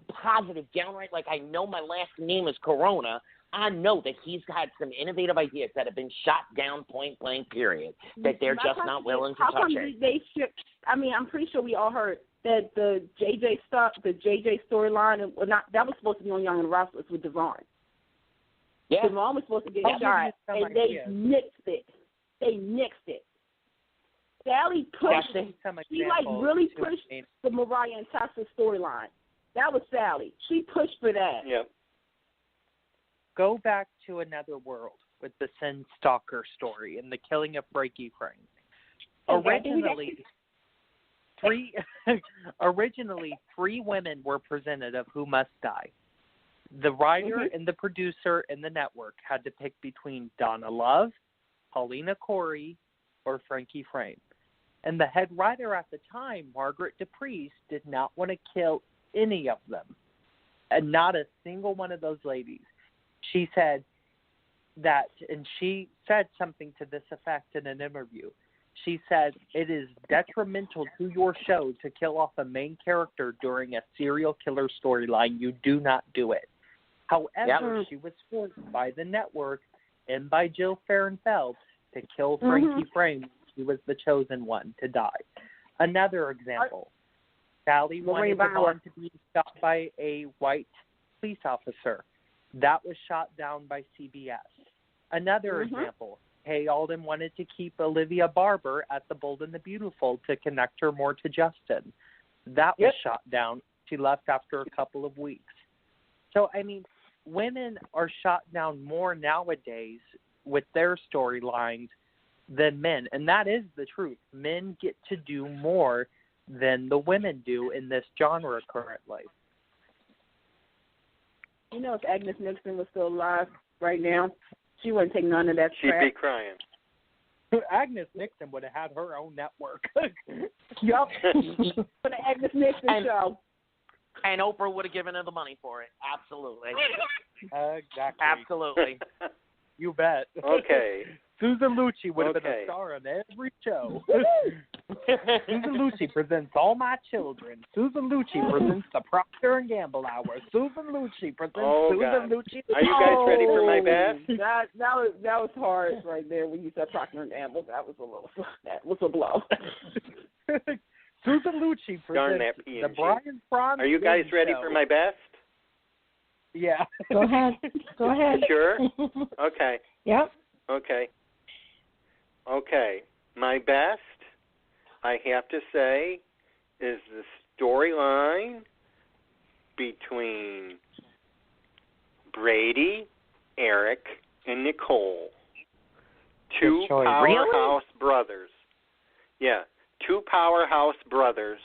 positive, downright, like I know my last name is Corona, I know that he's had some innovative ideas that have been shot down point blank, period, that they're just not willing to touch it. I'm pretty sure we all heard that the JJ storyline, that was supposed to be on Young and Restless with Devon. Yeah. Devon was supposed to get shot, and they nixed it. Sally pushed it. She really pushed the Mariah and Tessa storyline. That was Sally. She pushed for that. Yep. Go back to Another World with the Sin Stalker story and the killing of Frankie Frame. Originally, three women were presented of who must die. The writer and the producer and the network had to pick between Donna Love, Paulina Corey, or Frankie Frame. And the head writer at the time, Margaret DePriest, did not want to kill any of them. And not a single one of those ladies. She said that, and she said something to this effect in an interview. She said, "It is detrimental to your show to kill off a main character during a serial killer storyline. You do not do it." However, she was forced by the network and by Jill Farrenfeld to kill Frankie Frame. She was the chosen one to die. Another example, Sally wanted Devon to be shot by a white police officer. That was shot down by CBS. Another example, Hay Alden wanted to keep Olivia Barber at the Bold and the Beautiful to connect her more to Justin. That was shot down. She left after a couple of weeks. So, women are shot down more nowadays with their storylines than men. And that is the truth. Men get to do more than the women do in this genre currently. You know, if Agnes Nixon was still alive right now, she wouldn't take none of that She'd crap. be crying. Agnes Nixon would have had her own network. Yup. For the Agnes Nixon show. And Oprah would have given her the money for it. Absolutely. Exactly. Absolutely. You bet. Okay. Susan Lucci would have been a star on every show. Susan Lucci presents All My Children. Susan Lucci presents the Procter & Gamble Hour. Susan Lucci presents Susan Lucci. Are you guys ready for my best? That was hard right there when you said Procter & Gamble. That was a blow. Susan Lucci presents the Brian Franz. Are you guys ready show. for my best? Yeah. Go ahead. Go ahead. Sure? Okay. Yep. Okay. My best, I have to say, is the storyline between Brady, Eric, and Nicole. Two powerhouse brothers. Yeah, two powerhouse brothers,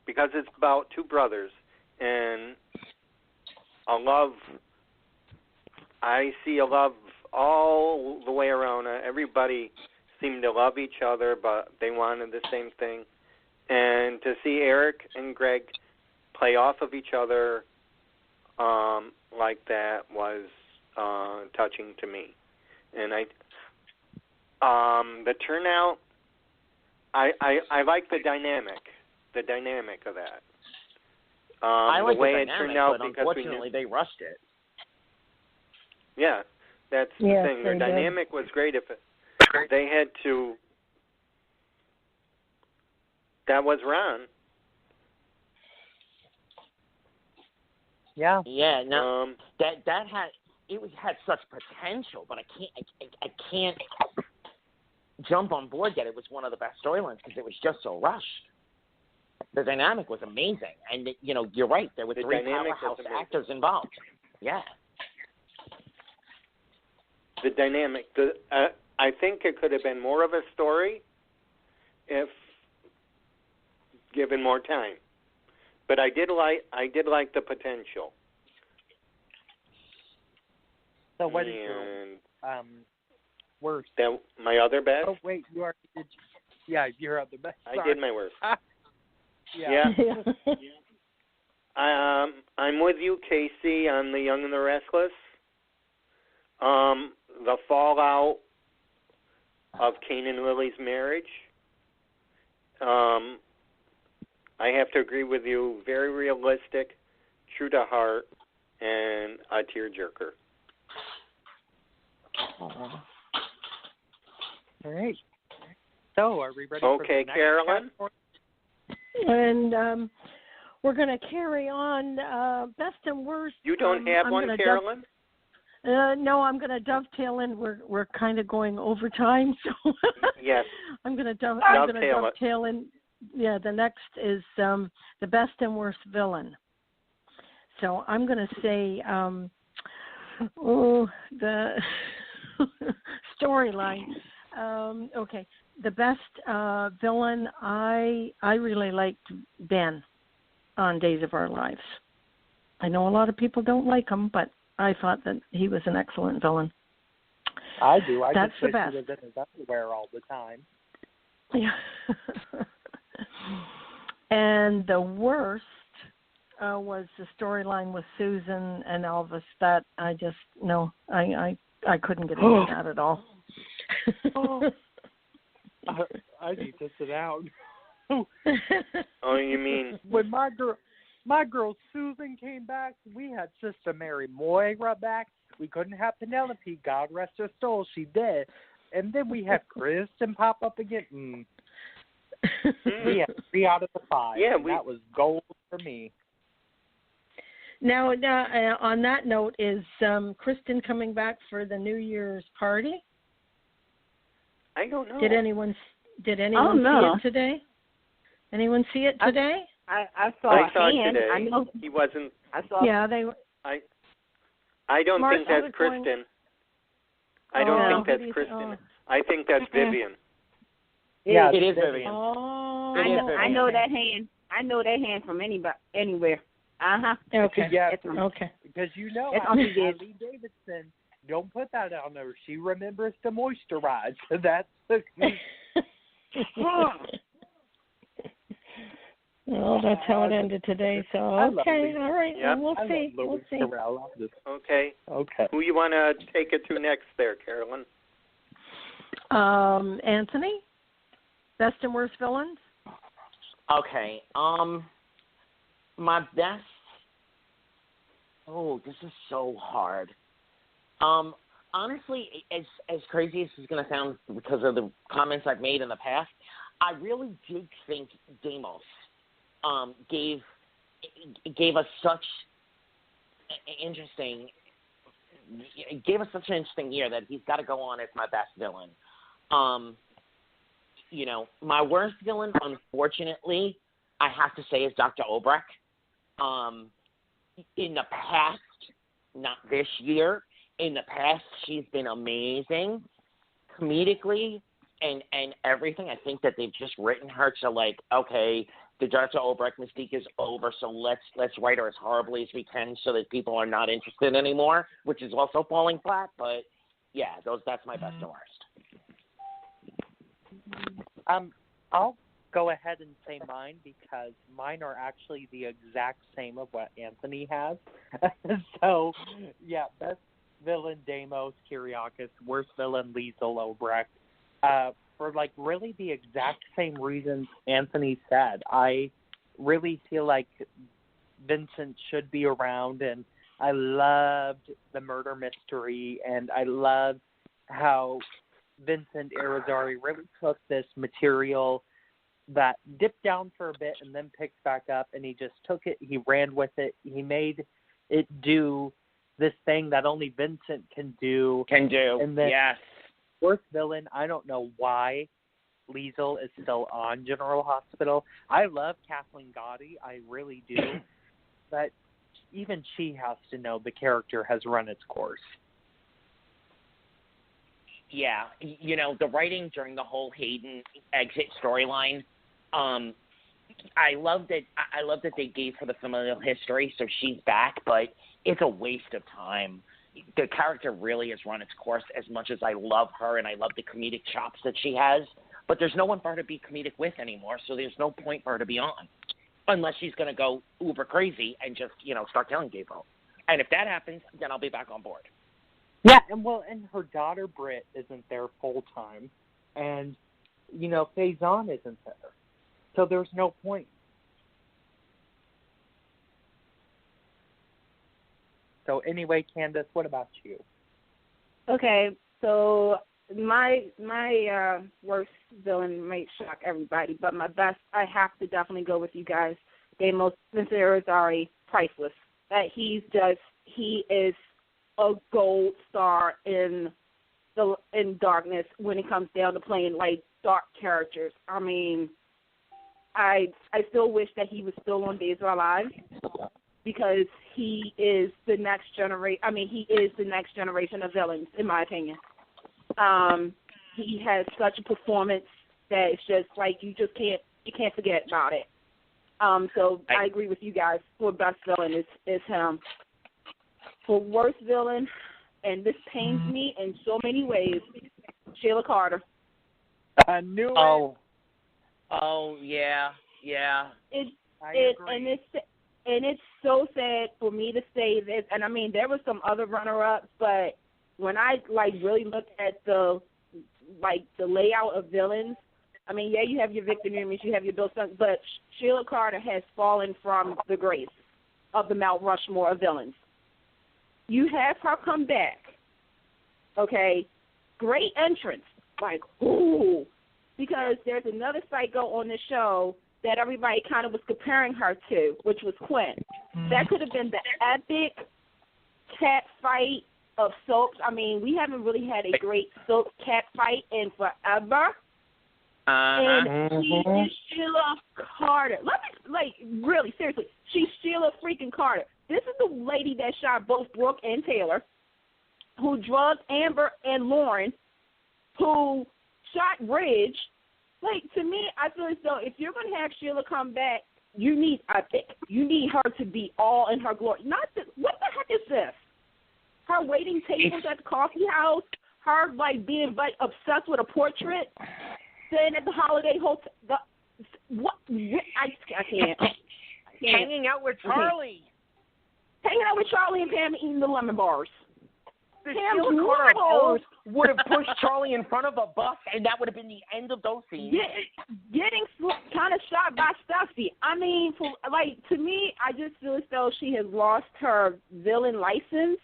because it's about two brothers. And I see a love all the way around. Everybody seemed to love each other, but they wanted the same thing. And to see Eric and Greg play off of each other like that was touching to me. And the turnout, I like the dynamic of that. I like the way the it dynamic, turned out, but because unfortunately they rushed it. Yeah, that's the thing. Their dynamic was great. If they had to, that was Ron. Yeah. Yeah. No, that had such potential, but I can't jump on board yet. It was one of the best storylines because it was just so rushed. The dynamic was amazing, and you're right. There were three powerhouse actors involved. Yeah. The dynamic. I think it could have been more of a story if given more time. But I did like the potential. So what is your worst? My other best? Oh wait, you already did. Yeah, your other best. Sorry. I did my worst. Yeah. I'm with you, Casey, on The Young and the Restless. The fallout of Kane and Lily's marriage. I have to agree with you. Very realistic, true to heart, and a tearjerker. All right. So, are we ready for the next CAROLYN? And we're going to carry on best and worst. You don't have one, CAROLYN? No, I'm going to dovetail in. We're kind of going over time, so yes. I'm going to dovetail in. Yeah, the next is the best and worst villain. So I'm going to say, the storyline. Okay, the best villain. I really liked Ben on Days of Our Lives. I know a lot of people don't like him, but I thought that he was an excellent villain. I do. That's just the wish best. he was in his underwear all the time. Yeah. And the worst was the storyline with Susan and Elvis. That I just I couldn't get into that at all. I need to sit down. Oh, you mean when my girl Susan came back, we had Sister Mary Moira back. We couldn't have Penelope. God rest her soul, she did. And then we had Kristen pop up again. We had 3 out of the 5. Yeah, that was gold for me. Now, on that note, is Kristen coming back for the New Year's party? I don't know. Did anyone see it today? Anyone see it today? I saw it today. I know he wasn't. I saw. Yeah, they. I don't think that's Kristen. I don't think that's Kristen. I think that's Vivian. Yeah, it is Vivian. Oh, I know that hand. I know that hand from anywhere. Okay. Yeah. Okay. Because you know, That's all she did. Lee Davidson, don't put that on her. She remembers to moisturize. That's the. Well, that's how it ended today. So okay, all right. Yep. Well, we'll see. We'll see. Okay. Okay. Who you want to take it to next there, Carolyn? Anthony, best and worst villains. Okay. My best. Oh, this is so hard. Honestly, as crazy as this is going to sound because of the comments I've made in the past, I really did think Deimos gave us such an interesting year that he's got to go on as my best villain. My worst villain, unfortunately, I have to say is Dr. Obrecht. In the past, not this year, in the past, she's been amazing comedically and everything. I think that they've just written her to okay, the Dr. Obrecht mystique is over, so let's write her as horribly as we can so that people are not interested anymore, which is also falling flat. But yeah, that's my best and worst. I'll go ahead and say mine because mine are actually the exact same of what Anthony has. So, yeah, best villain Deimos Kyriakis, worst villain Liesl Obrecht. For really the exact same reasons Anthony said. I really feel like Vincent should be around, and I loved the murder mystery, and I loved how Vincent Irizarry really took this material that dipped down for a bit and then picked back up, and he just took it, he ran with it, he made it do this thing that only Vincent can do. And then, yes. Worst villain, I don't know why Liesl is still on General Hospital. I love Kathleen Gotti, I really do, but even she has to know the character has run its course. Yeah, the writing during the whole Hayden exit storyline, I loved it. I love that they gave her the familial history, so she's back, but it's a waste of time. The character really has run its course as much as I love her and I love the comedic chops that she has, but there's no one for her to be comedic with anymore, so there's no point for her to be on, unless she's going to go uber crazy and just, start killing people. And if that happens, then I'll be back on board. Yeah, and her daughter Britt isn't there full time, and Faison isn't there, so there's no point. So anyway, Candace, what about you? Okay, so my worst villain might shock everybody, but my best, I have to definitely go with you guys. Deimos Irizarry, priceless. That he is a gold star in darkness when it comes down to playing dark characters. I mean, I still wish that he was still on Days of Our Lives because he is the next generation. I mean, he is the next generation of villains, in my opinion. He has such a performance that it's just you can't forget about it. So I agree with you guys. For best villain is him. For worst villain, and this pains me in so many ways, Sheila Carter. I knew it. Oh yeah. And it's so sad for me to say this. And I mean, there were some other runner-ups, but when I really looked at the layout of villains, I mean, yeah, you have your Victor Newmans, you have your Bill Stunk, but Sheila Carter has fallen from the grace of the Mount Rushmore of villains. You have her come back, okay? Great entrance, ooh, because there's another psycho on the show that everybody kind of was comparing her to, which was Quinn. That could have been the epic cat fight of soaps. I mean, we haven't really had a great soap cat fight in forever. And she is Sheila Carter. Really, seriously, she's Sheila freaking Carter. This is the lady that shot both Brooke and Taylor, who drugged Amber and Lauren who shot Ridge. Like, to me, I feel as though if you're going to have Sheila come back, you need her to be all in her glory. What the heck is this? Her waiting tables at the coffee house, her, like, being, like, obsessed with a portrait, staying at the Holiday Hotel. What? I can't. Hanging out with Charlie. Hanging out with Charlie and Pam eating the lemon bars. The Sheila Carter of old would have pushed Charlie in front of a bus, and that would have been the end of those scenes. Getting kind of shot by Stuffy. I mean, to me, I just feel as though she has lost her villain license.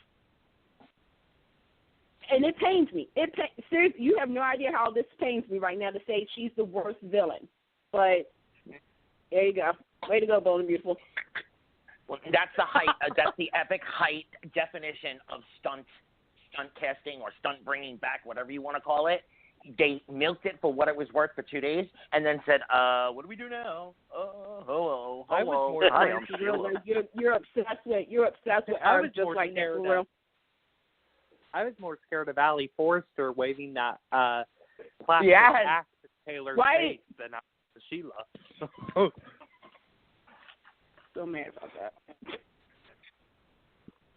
And it pains me. Seriously, you have no idea how this pains me right now to say she's the worst villain. But there you go. Way to go, Bold and Beautiful. Well, that's the height. That's the epic height definition of stunt casting or stunt bringing back, whatever you want to call it. They milked it for what it was worth for 2 days, and then said, "What do we do now? Hello. Hi, I'm Sheila." You're obsessed with her just like that, for real. I was more scared of Allie Forrester waving that plastic axe at Taylor's face than I was Sheila. So mad about that.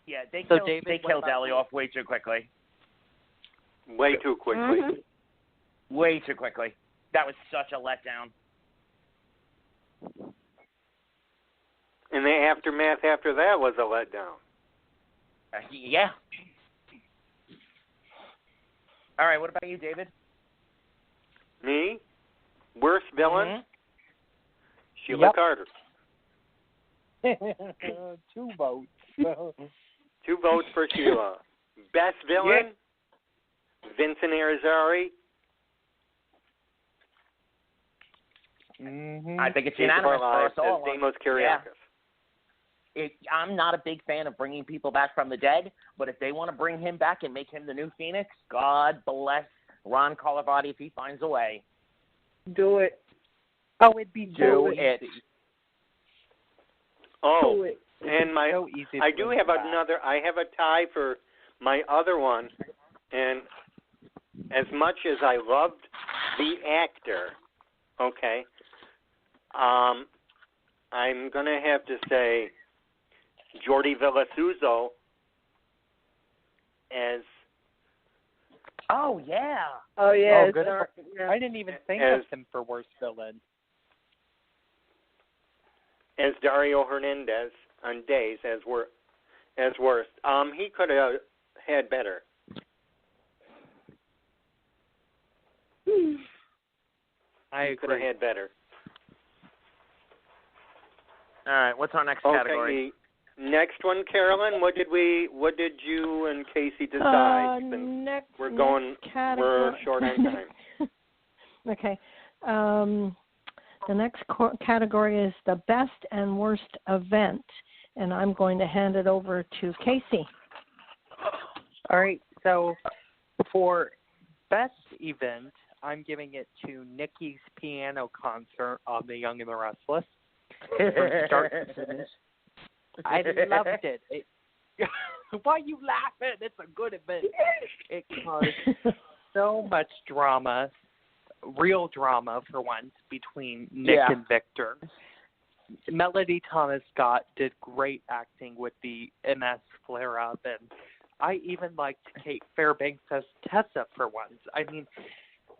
Yeah, they killed Allie off way too quickly. Way too quickly. Mm-hmm. Way too quickly. That was such a letdown. And the aftermath after that was a letdown. Yeah. All right, what about you, David? Me? Worst villain? Sheila Carter. 2 votes. 2 votes for Sheila. Best villain? Vincent Irizarry. I think it's unanimous for us all. Deimos Kyriakis. I'm not a big fan of bringing people back from the dead, but if they want to bring him back and make him the new Phoenix, God bless Ron Carlivati if he finds a way. Do it. Oh, it'd be Do it. Oh, do it. And I do have another. I have a tie for my other one, and as much as I loved the actor, okay, I'm gonna have to say Jordi Villasuso as. Oh yeah. Oh yeah. Good. I didn't even think of him for worst villain. As Dario Hernandez on Days as worst. He could have had better. I agree. Could have had better. All right, what's our next category? Next one, Carolyn. What did you and Casey decide? We're short on time. Okay. The next category is the best and worst event, and I'm going to hand it over to Casey. All right. So for best event, I'm giving it to Nikki's piano concert on The Young and the Restless. From start to finish. I loved it. Why are you laughing? It's a good event. It caused so much drama, real drama for once, between Nick and Victor. Melody Thomas Scott did great acting with the MS flare-up, and I even liked Kate Fairbanks as Tessa for once. I mean,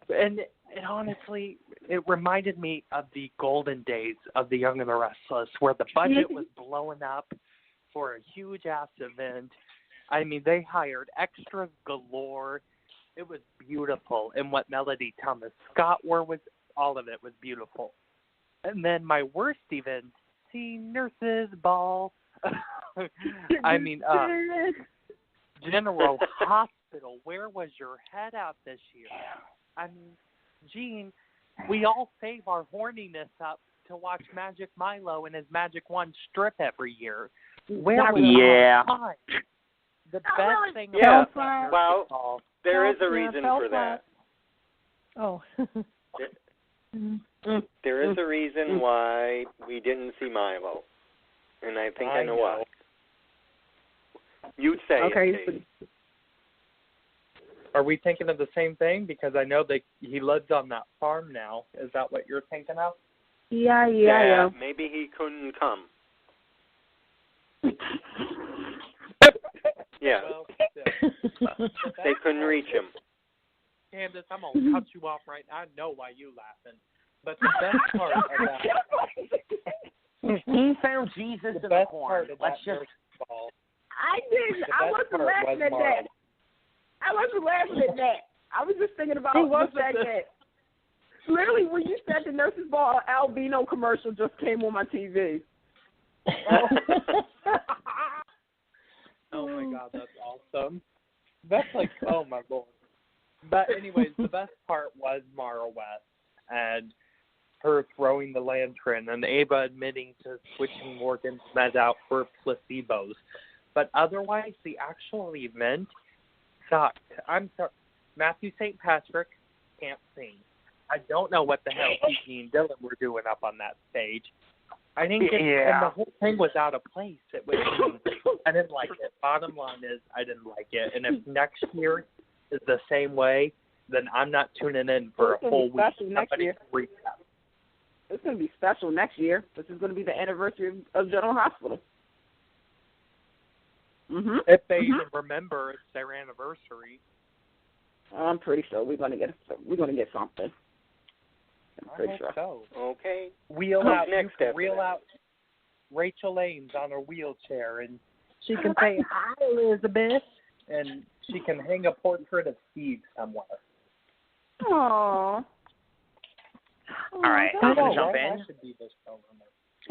and honestly, it reminded me of the golden days of The Young and the Restless, where the budget was blowing up for a huge-ass event. I mean, they hired extras galore. It was beautiful. And what Melody Thomas Scott wore, all of it was beautiful. And then my worst event, Nurses Ball. I mean, General Hospital, where was your head out this year? I mean, Gene, we all save our horniness up to watch Magic Milo and his Magic Wand strip every year. Where was our time? The best thing about there is a reason for that. Oh. There is a reason why we didn't see Milo, and I think I know why. You'd say it, Kate. Are we thinking of the same thing? Because I know that he lives on that farm now. Is that what you're thinking of? Yeah. Maybe he couldn't come. Yeah. Well, They couldn't reach him. Candace, I'm going to cut you off right now. I know why you laughing. But the best part of that... He found Jesus in the corn. Let's just... I didn't. I wasn't laughing at that. I wasn't laughing at that. I was just thinking about the fact that literally when you said the nurse's ball albino commercial just came on my TV. Oh my God, that's awesome. That's like, oh my Lord. But anyways, the best part was Mara West and her throwing the lantern and Ava admitting to switching Morgan's meds out for placebos. But otherwise, the actual event sucked. I'm sorry. Matthew St. Patrick can't sing. I don't know what the hell Kiki and Dylan were doing up on that stage. I didn't get and the whole thing was out of place. It was I didn't like it. Bottom line is I didn't like it. And if next year is the same way, then I'm not tuning in for a whole week. Next year. It's going to be special next year. This is going to be the anniversary of General Hospital. Mm-hmm. If they even remember it's their anniversary. I'm pretty sure we're going to get something. I'm pretty sure. So. Okay. Wheel out Rachel Ames on her wheelchair, and she can say, "Hi, Elizabeth," and she can hang a portrait of Steve somewhere. Aww. All right, I'm going to jump in.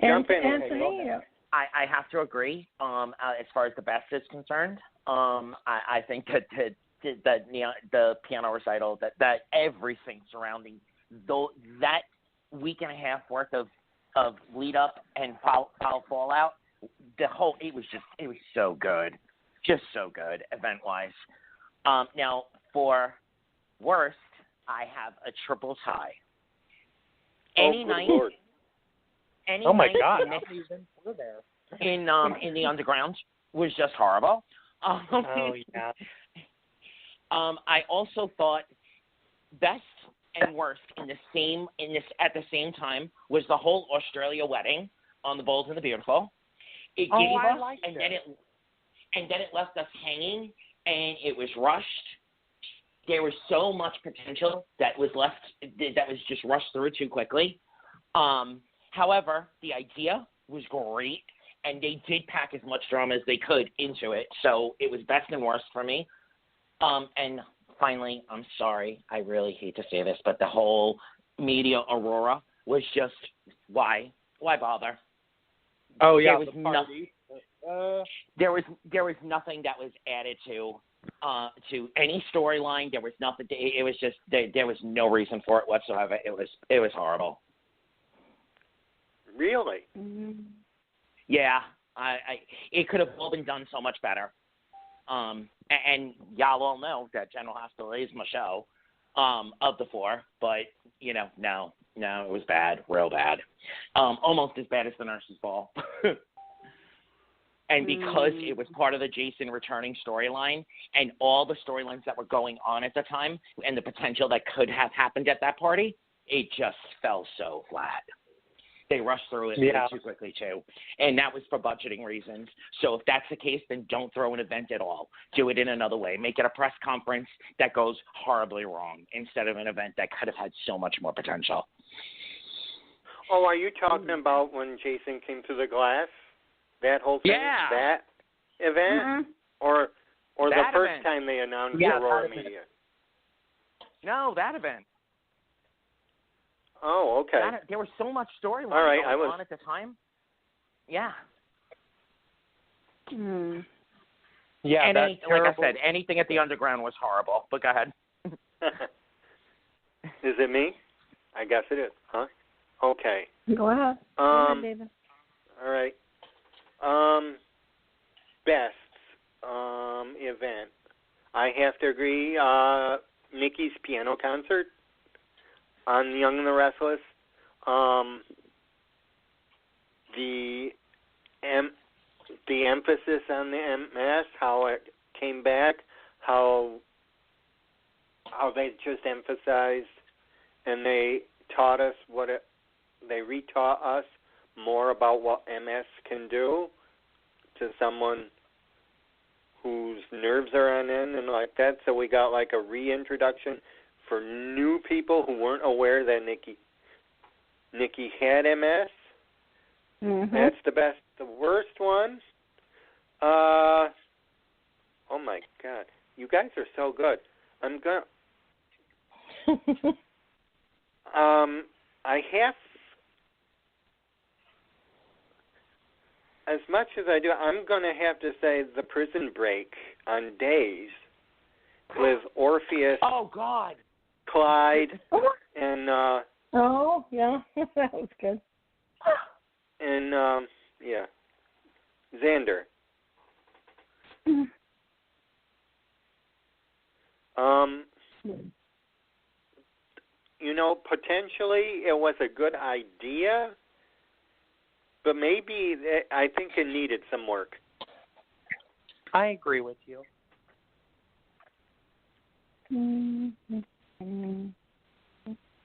Jump in. Anthony. I have to agree. As far as the best is concerned, I think that the piano recital, that everything surrounding that week and a half worth of lead up and fallout, it was so good, just so good event wise. Now for worst, I have a triple tie. Any night. Lord. Any oh my night God! in the underground was just horrible. Oh yeah. I also thought best and worst at the same time was the whole Australia wedding on the Bold and the Beautiful. It gave us, and then it left us hanging, and it was rushed. There was so much potential that was just rushed through too quickly. However, the idea was great, and they did pack as much drama as they could into it. So it was best and worst for me. And finally, I'm sorry, I really hate to say this, but the whole media aurora was just why bother? Oh yeah, there was nothing that was added to any storyline. There was nothing. It was just there was no reason for it whatsoever. It was horrible. Really? Yeah, it could have all been done so much better. And y'all all know that General Hospital is my show of the four, but no, it was bad, real bad, almost as bad as the Nurse's Ball. And because it was part of the Jason returning storyline and all the storylines that were going on at the time and the potential that could have happened at that party, it just fell so flat. They rushed through it way too quickly, too. And that was for budgeting reasons. So if that's the case, then don't throw an event at all. Do it in another way. Make it a press conference that goes horribly wrong instead of an event that could have had so much more potential. Oh, are you talking about when Jason came through the glass? That whole thing? Yeah. That event? Mm-hmm. Or the that first event. time they announced Yeah, Aurora Media? No, that event. Oh, okay. There was so much storyline going on at the time. Yeah. Yeah, and like I said, anything at the underground was horrible. But go ahead. Is it me? I guess it is, huh? Okay. Go ahead. Go ahead, David. All right. Best event. I have to agree. Nikki's piano concert on The Young and the Restless. The emphasis on the MS, how it came back, how how they just emphasized and they taught us they retaught us more about what MS can do to someone whose nerves are on end and like that. So we got like a reintroduction for new people who weren't aware that Nikki had MS. Mm-hmm. That's the best. The worst one. Oh my God, you guys are so good. I'm gonna. I have. As much as I do, I'm going to have to say the Prison Break on Days with Orpheus. Oh, God. Clyde and oh, yeah, that was good. And yeah, Xander. Potentially it was a good idea, but maybe I think it needed some work. I agree with you. Do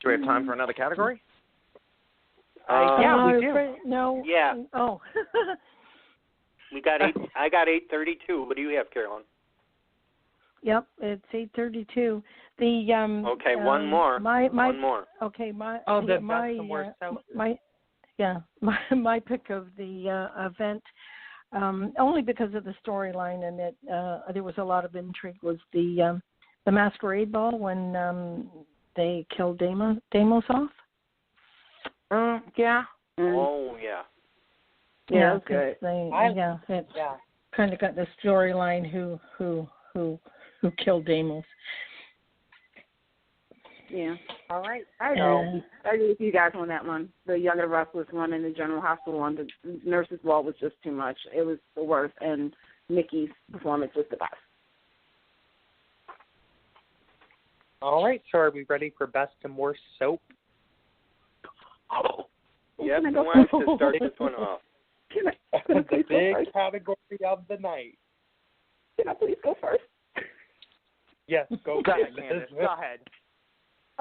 we have time for another category? Yeah, we do. No. Yeah. Oh. We got eight. I got 8:32. What do you have, Carolyn? Yep, it's 8:32. The Okay, one more. One more. Okay, my the my best and worst. my pick of the event, only because of the storyline and it there was a lot of intrigue, was the masquerade ball when they killed Deimos off. Yeah. Oh yeah. Yeah, okay. It kind of got the storyline who killed Deimos. Yeah. All right. I agree with you guys on that one. The Young and the Restless one and the General Hospital one. The nurse's ball was just too much. It was the worst, and Nikki's performance was the best. All right, so are we ready for best and worst soap? Yep, who wants to start this one off? The big category of the night. Can I please go first? Yes, go ahead, Candace. Go ahead.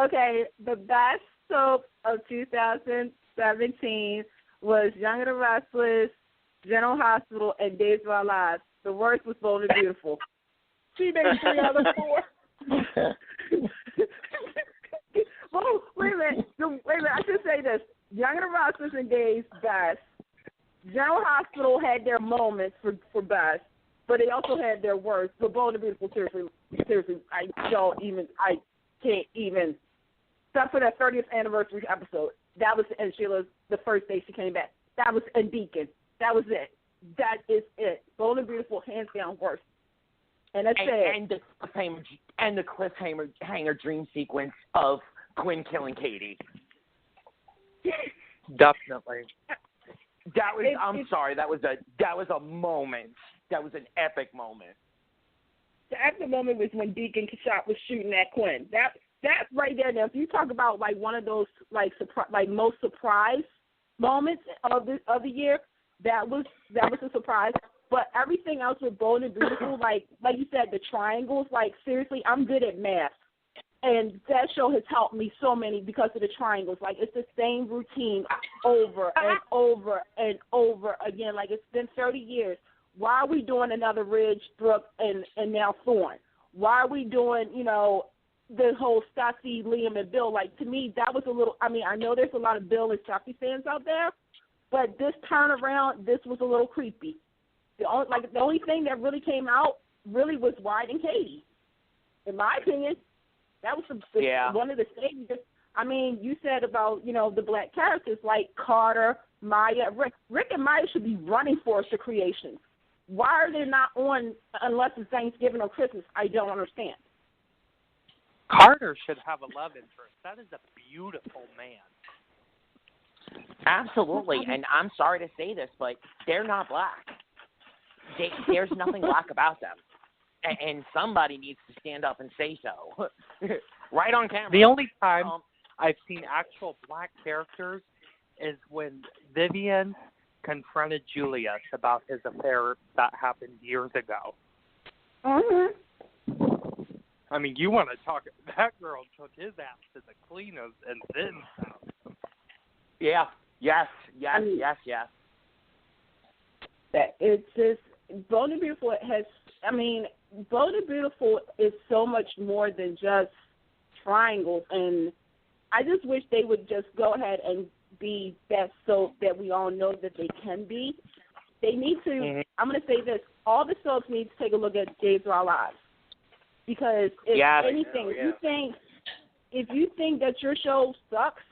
Okay, the best soap of 2017 was Young and the Restless, General Hospital, and Days of Our Lives. The worst was Bold and Beautiful. She made 3 out of 4. Oh, wait a minute. I should say this. Young and the Restless and Days, best. General Hospital had their moments for best, but they also had their worst. But Bold and Beautiful, seriously, I can't even. Except for that 30th anniversary episode. That was, and Sheila's, the first day she came back. That was, and Beacon. That was it. That is it. Bold and Beautiful, hands down, worst. And that's it. And the cliffhanger dream sequence of Quinn killing Katie. Definitely. That was. I'm sorry. That was a moment. That was an epic moment. The epic moment was when Deacon Shot was shooting at Quinn. That right there. Now, if you talk about like one of those like most surprise moments of the year, that was a surprise. But everything else with Bold and Beautiful, like you said, the triangles. Like seriously, I'm good at math, and that show has helped me so many because of the triangles. Like it's the same routine over and over and over again. Like it's been 30 years. Why are we doing another Ridge, Brooke, and now Thorne? Why are we doing, the whole Stassi, Liam, and Bill? Like, to me, that was a little, I know there's a lot of Bill and Stassi fans out there, but this turnaround, this was a little creepy. The only thing that really came out really was Wyatt and Katie. In my opinion, that was one of the saviors. You said about, the black characters like Carter, Maya. Rick and Maya should be running Forrester Creations. Why are they not on unless it's Thanksgiving or Christmas? I don't understand. Carter should have a love interest. That is a beautiful man. Absolutely, and I'm sorry to say this, but they're not black. There's nothing black about them, and somebody needs to stand up and say so, right on camera. The only time I've seen actual black characters is when Vivian confronted Julius about his affair that happened years ago. Mm-hmm. I mean, you want to talk? That girl took his ass to the cleaners and then some. Yeah. Yes. I mean, Yes. That it's just Bold and Beautiful has. I mean, Bold and Beautiful is so much more than just triangles, and I just wish they would just go ahead and be that soap that we all know that they can be. They need to. Mm-hmm. I'm going to say this: all the soaps need to take a look at Days of Our Lives, because if anything, if you think that your show sucks,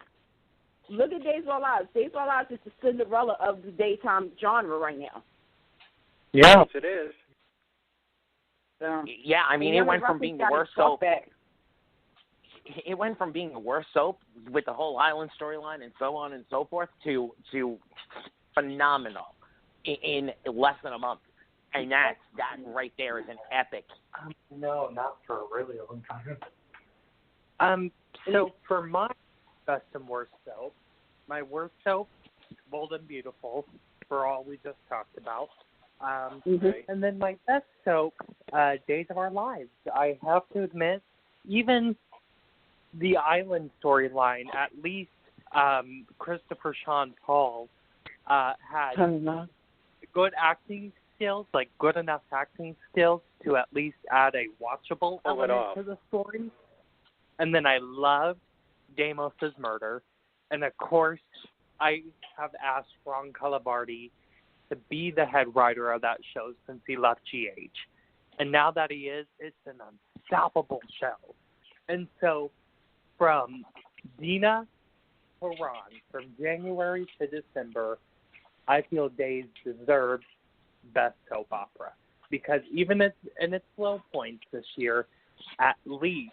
look at Days of Our Lives. Days of Our Lives is the Cinderella of the daytime genre right now. Yeah. Yes, it is. Yeah, I mean, it went from being the worst soap. It went from being the worst soap with the whole island storyline and so on and so forth to phenomenal in less than a month. And that right there is an epic. No, not for a really long time. So for my best and worst soap, my worst soap, Bold and Beautiful, for all we just talked about. And then my best soap, Days of Our Lives. I have to admit, even the island storyline, at least Christopher Sean Paul had good acting skills, like good enough acting skills to at least add a watchable element to the story. And then I loved Damos's murder. And of course, I have asked Ron Calabardi to be the head writer of that show since he left GH. And now that he is, it's an unstoppable show. And so from Dina to Ron, from January to December, I feel Days deserves best soap opera. Because even in its low points this year, at least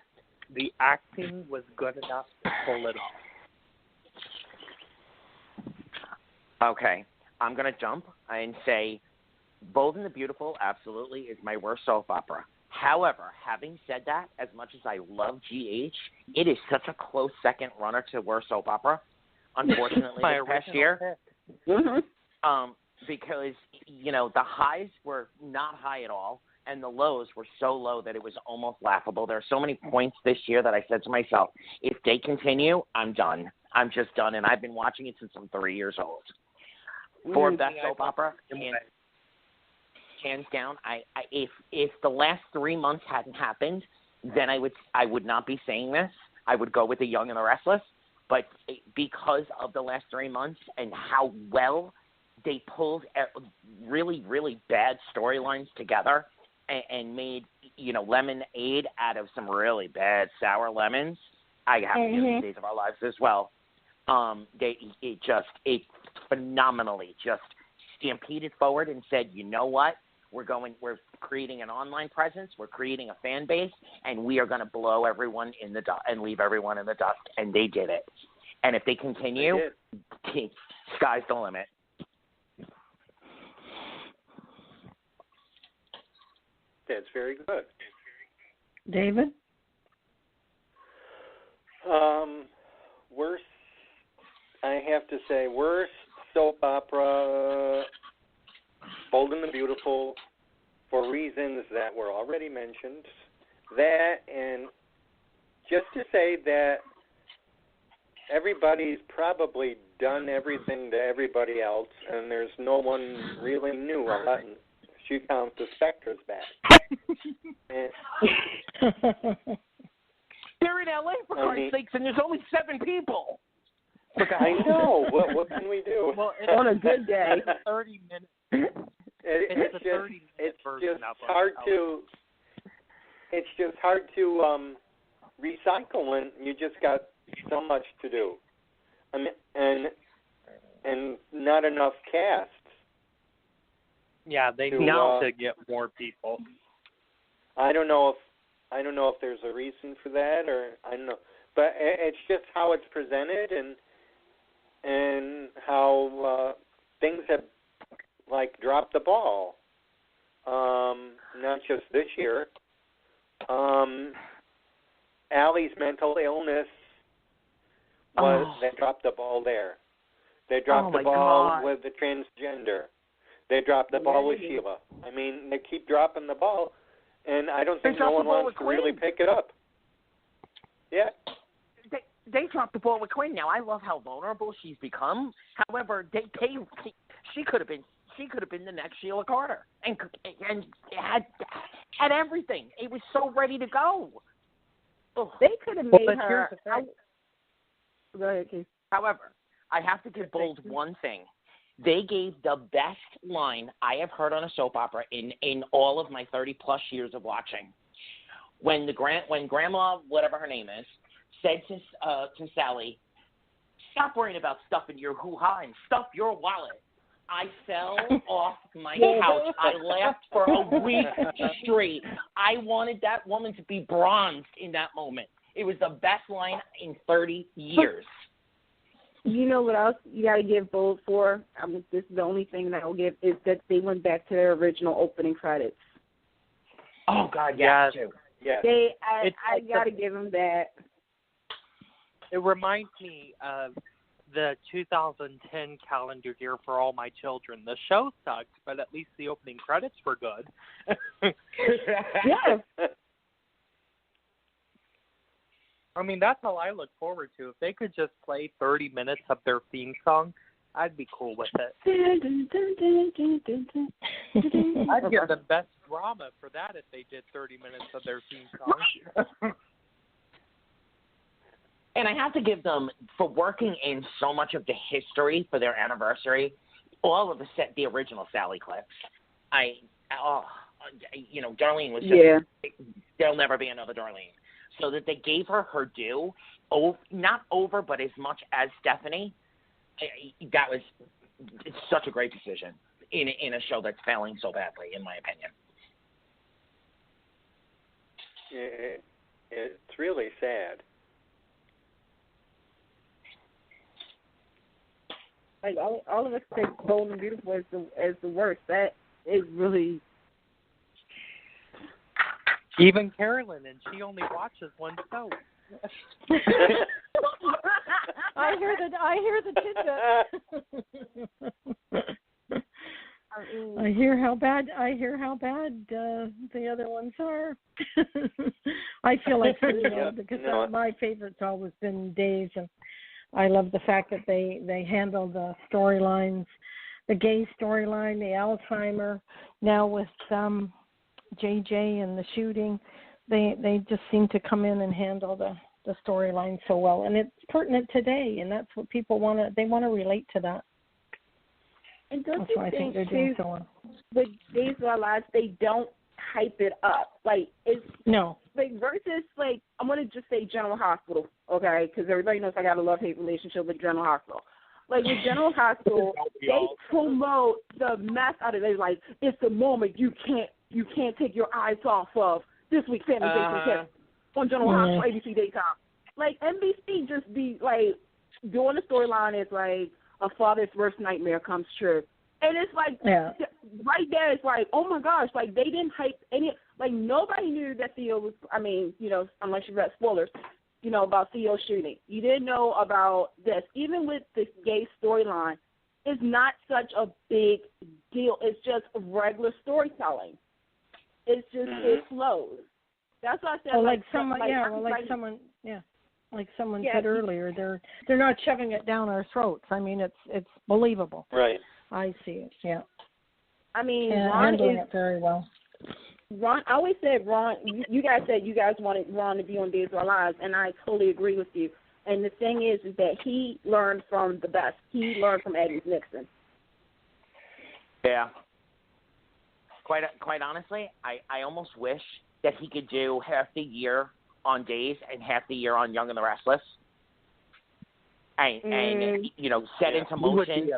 the acting was good enough to pull it off. Okay. I'm going to jump and say Bold and the Beautiful absolutely is my worst soap opera. However, having said that, as much as I love GH, it is such a close second runner to worst soap opera, unfortunately, this past year. Because, the highs were not high at all, and the lows were so low that it was almost laughable. There are so many points this year that I said to myself, if they continue, I'm done. I'm just done, and I've been watching it since I'm 3 years old. For best soap opera, hands down. If the last 3 months hadn't happened, then I would not be saying this. I would go with The Young and the Restless. But because of the last 3 months and how well they pulled really, really bad storylines together and made lemonade out of some really bad sour lemons, I have to give Days of Our Lives as well. It phenomenally just stampeded forward and said, you know what, we're creating an online presence, we're creating a fan base, and we are going to blow everyone in the dust and leave everyone in the dust, and they did it. And if they continue, sky's the limit. That's very good. David? Worst, I have to say, worst soap opera, Bold and the Beautiful, for reasons that were already mentioned. That, and just to say that everybody's probably done everything to everybody else, and there's no one really new unless you count the Spectres back. They're in LA, for Christ's sakes, and there's only 7 people. I know. What can we do? Well, on a good day. 30 minutes. It's just hard to recycle, and you just got so much to do. I mean, and not enough casts. Yeah, they need to get more people. I don't know if there's a reason for that, or I don't know, but it's just how it's presented and how things have dropped the ball. Not just this year. Allie's mental illness they dropped the ball there. They dropped the ball with the transgender. They dropped the ball with Sheila. I mean, they keep dropping the ball, and I don't think no one wants to really pick it up. Yeah. They dropped the ball with Quinn. Now I love how vulnerable she's become. However, she could have been the next Sheila Carter, and had everything. It was so ready to go. Ugh. They could have made her. Go ahead, Keith. However, I have to give Bold one thing. They gave the best line I have heard on a soap opera in all of my 30-plus years of watching. When Grandma, whatever her name is, said to Sally, "Stop worrying about stuffing your hoo-ha and stuff your wallet." I fell off my couch. I laughed for a week straight. I wanted that woman to be bronzed in that moment. It was the best line in 30 years. You know what else you got to give Bold for? This is the only thing that I'll give is that they went back to their original opening credits. Oh, God, yeah. Yeah. I got to give them that. It reminds me of the 2010 calendar year for All My Children. The show sucked, but at least the opening credits were good. Yeah. I mean, that's all I look forward to. If they could just play 30 minutes of their theme song, I'd be cool with it. I'd give them best drama for that if they did 30 minutes of their theme song. And I have to give them, for working in so much of the history for their anniversary, all of the original Sally clips. Darlene was just, there'll never be another Darlene. So that they gave her due, not over, but as much as Stephanie. It's such a great decision in a show that's failing so badly, in my opinion. It's really sad. Like all of us take Bold and Beautiful as the worst. That is really. Even CAROLYN, and she only watches one show. I hear the tidbit. I hear how bad the other ones are. I feel like because my favorite's always been Dave's, and I love the fact that they handle the storylines, the gay storyline, the Alzheimer, now with JJ and the shooting. They just seem to come in and handle the storyline so well, and it's pertinent today, and that's what people they want to relate to that. And don't that's you why I think they're doing so well. With Days of Our Lives, they don't hype it up. Like it's no. Like versus like I'm gonna just say General Hospital, okay? Because everybody knows I got a love-hate relationship with General Hospital. Like with General Hospital, they promote the mess out of it. Like it's the moment you can't take your eyes off of this week's Family Vacation on General Hospital, ABC Daytime. Like NBC just be like doing the storyline is like a father's worst nightmare comes true. And it's like, right there, it's like, oh my gosh, like they didn't hype any, like nobody knew that Theo was, unless you read spoilers, about Theo shooting. You didn't know about this. Even with the gay storyline, it's not such a big deal. It's just regular storytelling. It's just, it flows. That's what I said. Like someone said earlier, they're not shoving it down our throats. I mean, it's believable. Right. I see it. Yeah. I mean, Ron handling it very well. Ron, I always said Ron. You guys said you guys wanted Ron to be on Days of Our Lives, and I totally agree with you. And the thing is that he learned from the best. He learned from Agnes Nixon. Yeah. Quite honestly, I almost wish that he could do half the year on Days and half the year on Young and the Restless, and set into motion.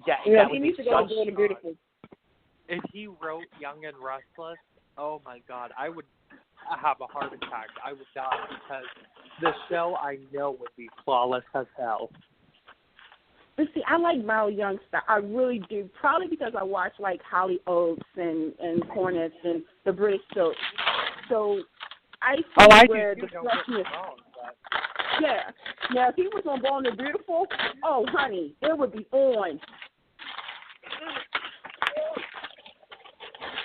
That he needs to go to the Beautiful. If he wrote Young and Restless, oh my God, I would have a heart attack. I would die because the show I know would be flawless as hell. But see, I like Mal Young's style. I really do. Probably because I watch like Holly Oates and Hornets and the British soap. So I see where the freshness. Yeah. Now, if he was on Bold and Beautiful, oh, honey, it would be on.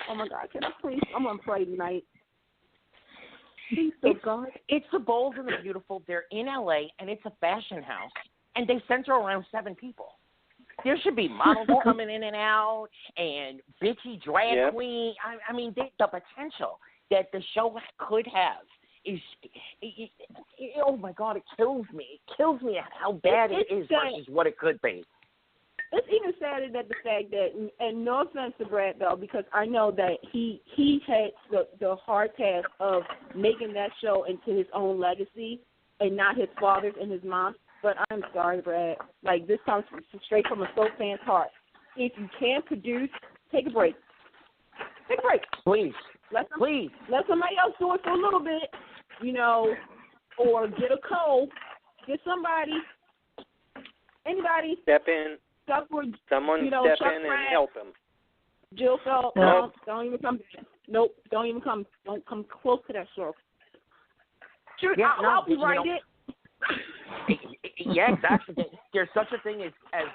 Oh my God, can I please? I'm gonna pray tonight. He's so good. It's the Bold and the Beautiful. They're in LA, and it's a fashion house, and they center around 7 people. There should be models coming in and out, and bitchy drag queen. I mean, the potential that the show could have is, oh my God, it kills me. It kills me how bad it is versus what it could be. It's even sadder that the fact that, and no offense to Brad Bell, because I know that he had the hard task of making that show into his own legacy and not his father's and his mom's. But I'm sorry, Brad. Like, this comes straight from a soap fan's heart. If you can't produce, take a break. Take a break. Please. Let somebody else do it for a little bit, you know, or get a co. Get somebody, anybody. Step in. Someone step in and help him. Jill Phelps, no, don't even come. Nope, don't even come. Don't come close to that show. Sure, I'll help you write it. Yeah, exactly. There's such a thing as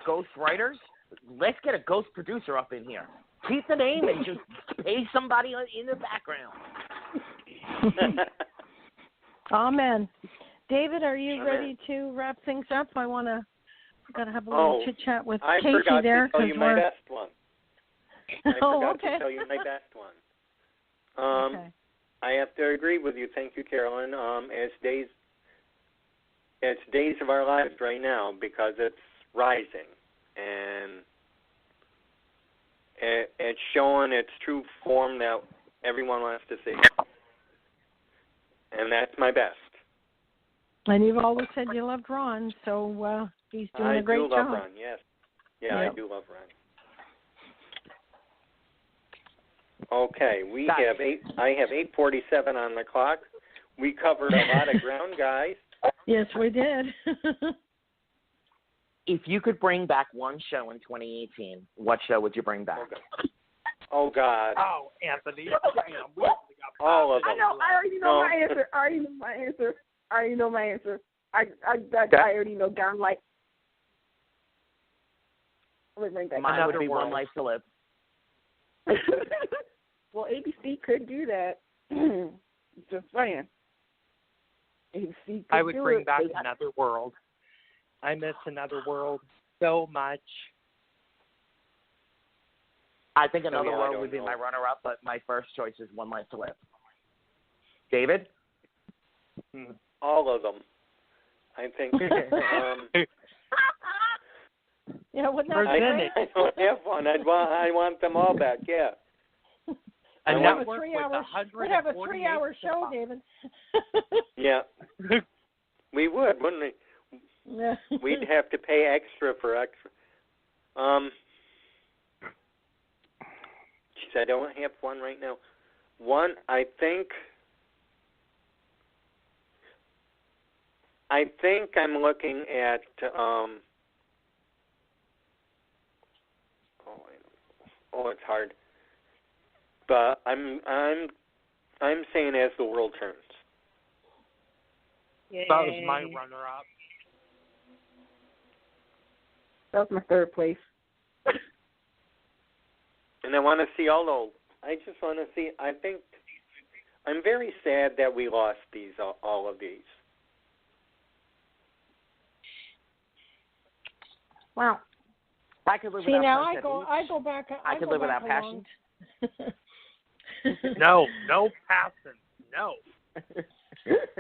ghost writers. Let's get a ghost producer up in here. Keep the name and just pay somebody in the background. Amen. David, are you ready to wrap things up? Gotta have a little chit chat with Casey there. I forgot to tell you my best one. Okay. To tell you my best one. I have to agree with you. Thank you, Carolyn. It's days of our lives right now because it's rising and it's showing its true form that everyone wants to see. And that's my best. And you've always said you loved Ron, so he's doing a great job. I do love Ron, yes. Yeah, I do love Ron. Okay, I have 8:47 on the clock. We covered a lot of ground, guys. Yes, we did. If you could bring back one show in 2018, what show would you bring back? Oh, God. Oh, Anthony. All of them. I already know my answer. I already know Gone Life. Mine would be One Life to Live. Well, ABC could do that. Just saying. I would bring back Another World. I miss Another World so much. I think Another World would be my runner-up, but my first choice is One Life to Live. David? All of them. I think. Yeah, wouldn't that I don't have one. I want them all back. Yeah. We'd have a 3-hour show, David. Yeah. We would, wouldn't we? Yeah. We'd have to pay extra for extra. Geez, I don't have one right now. One, I think I'm looking at it's hard. But I'm saying As the World Turns. Yay. That was my runner-up. That was my third place. And I want to see all I think I'm very sad that we lost all of these. Wow. I could live without passion. I go back. I could live without passion. No passion. No.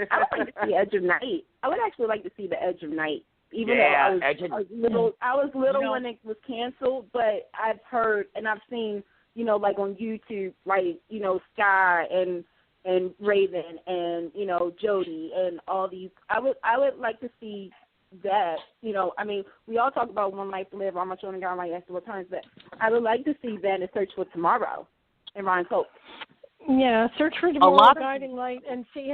I would like to see Edge of Night. I would actually like to see the Edge of Night. Even though I was little when it was canceled, but I've heard and I've seen, like on YouTube, like, Sky and Raven and, Jody and all these. I would like to see that, we all talk about One Life to Live, All My Children Gone Like After Returns, but I would like to see that and Search for Tomorrow and Ryan's Hope. Yeah, Search for Tomorrow, Guiding Light, and see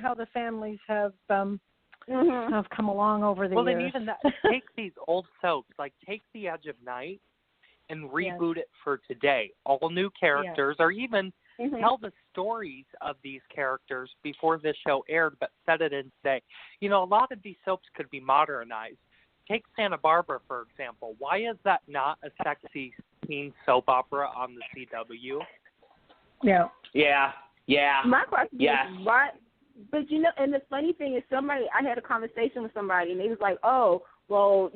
how the families have come along over the years. Well, then even that, take these old soaps, like take The Edge of Night and reboot it for today. All new characters, or even tell the stories of these characters before the show aired, but set it in today. A lot of these soaps could be modernized. Take Santa Barbara, for example. Why is that not a sexy teen soap opera on the CW? Yeah. Yeah. Yeah. My question Yes. is why? But and the funny thing is, I had a conversation with somebody, and they was like, "Oh, well,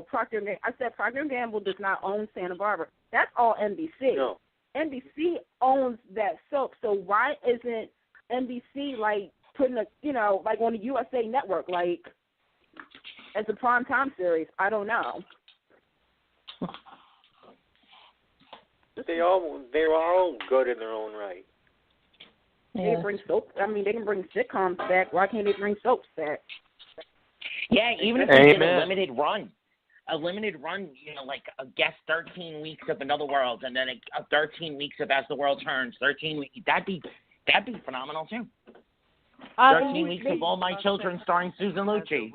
Procter & I said Procter & Gamble does not own Santa Barbara. That's all NBC. No. NBC owns that soap. So why isn't NBC like putting like on the USA Network, like as a primetime series? I don't know. They're all good in their own right. They bring soap. I mean, they can bring sitcoms back. Why can't they bring soaps back? Yeah, even if they did a limited run, like a guest 13 weeks of Another World, and then a 13 weeks of As the World Turns, 13 weeks. That'd be phenomenal too. 13 weeks of All My Children starring Susan Lucci.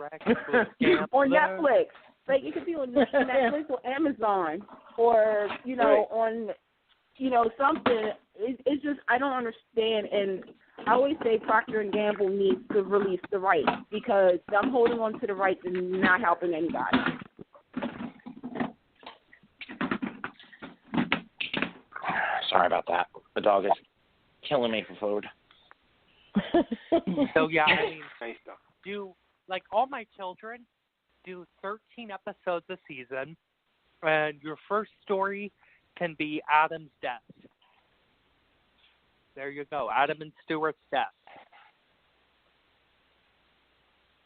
Or Netflix. Like it could be on Netflix or Amazon, or on something. It's just I don't understand, and I always say Procter & Gamble needs to release the rights because them holding on to the rights and not helping anybody. Sorry about that. The dog is killing me for food. So yeah, I mean, do like All My Children, do 13 episodes a season, and your first story can be Adam's death. There you go, Adam and Stuart's death.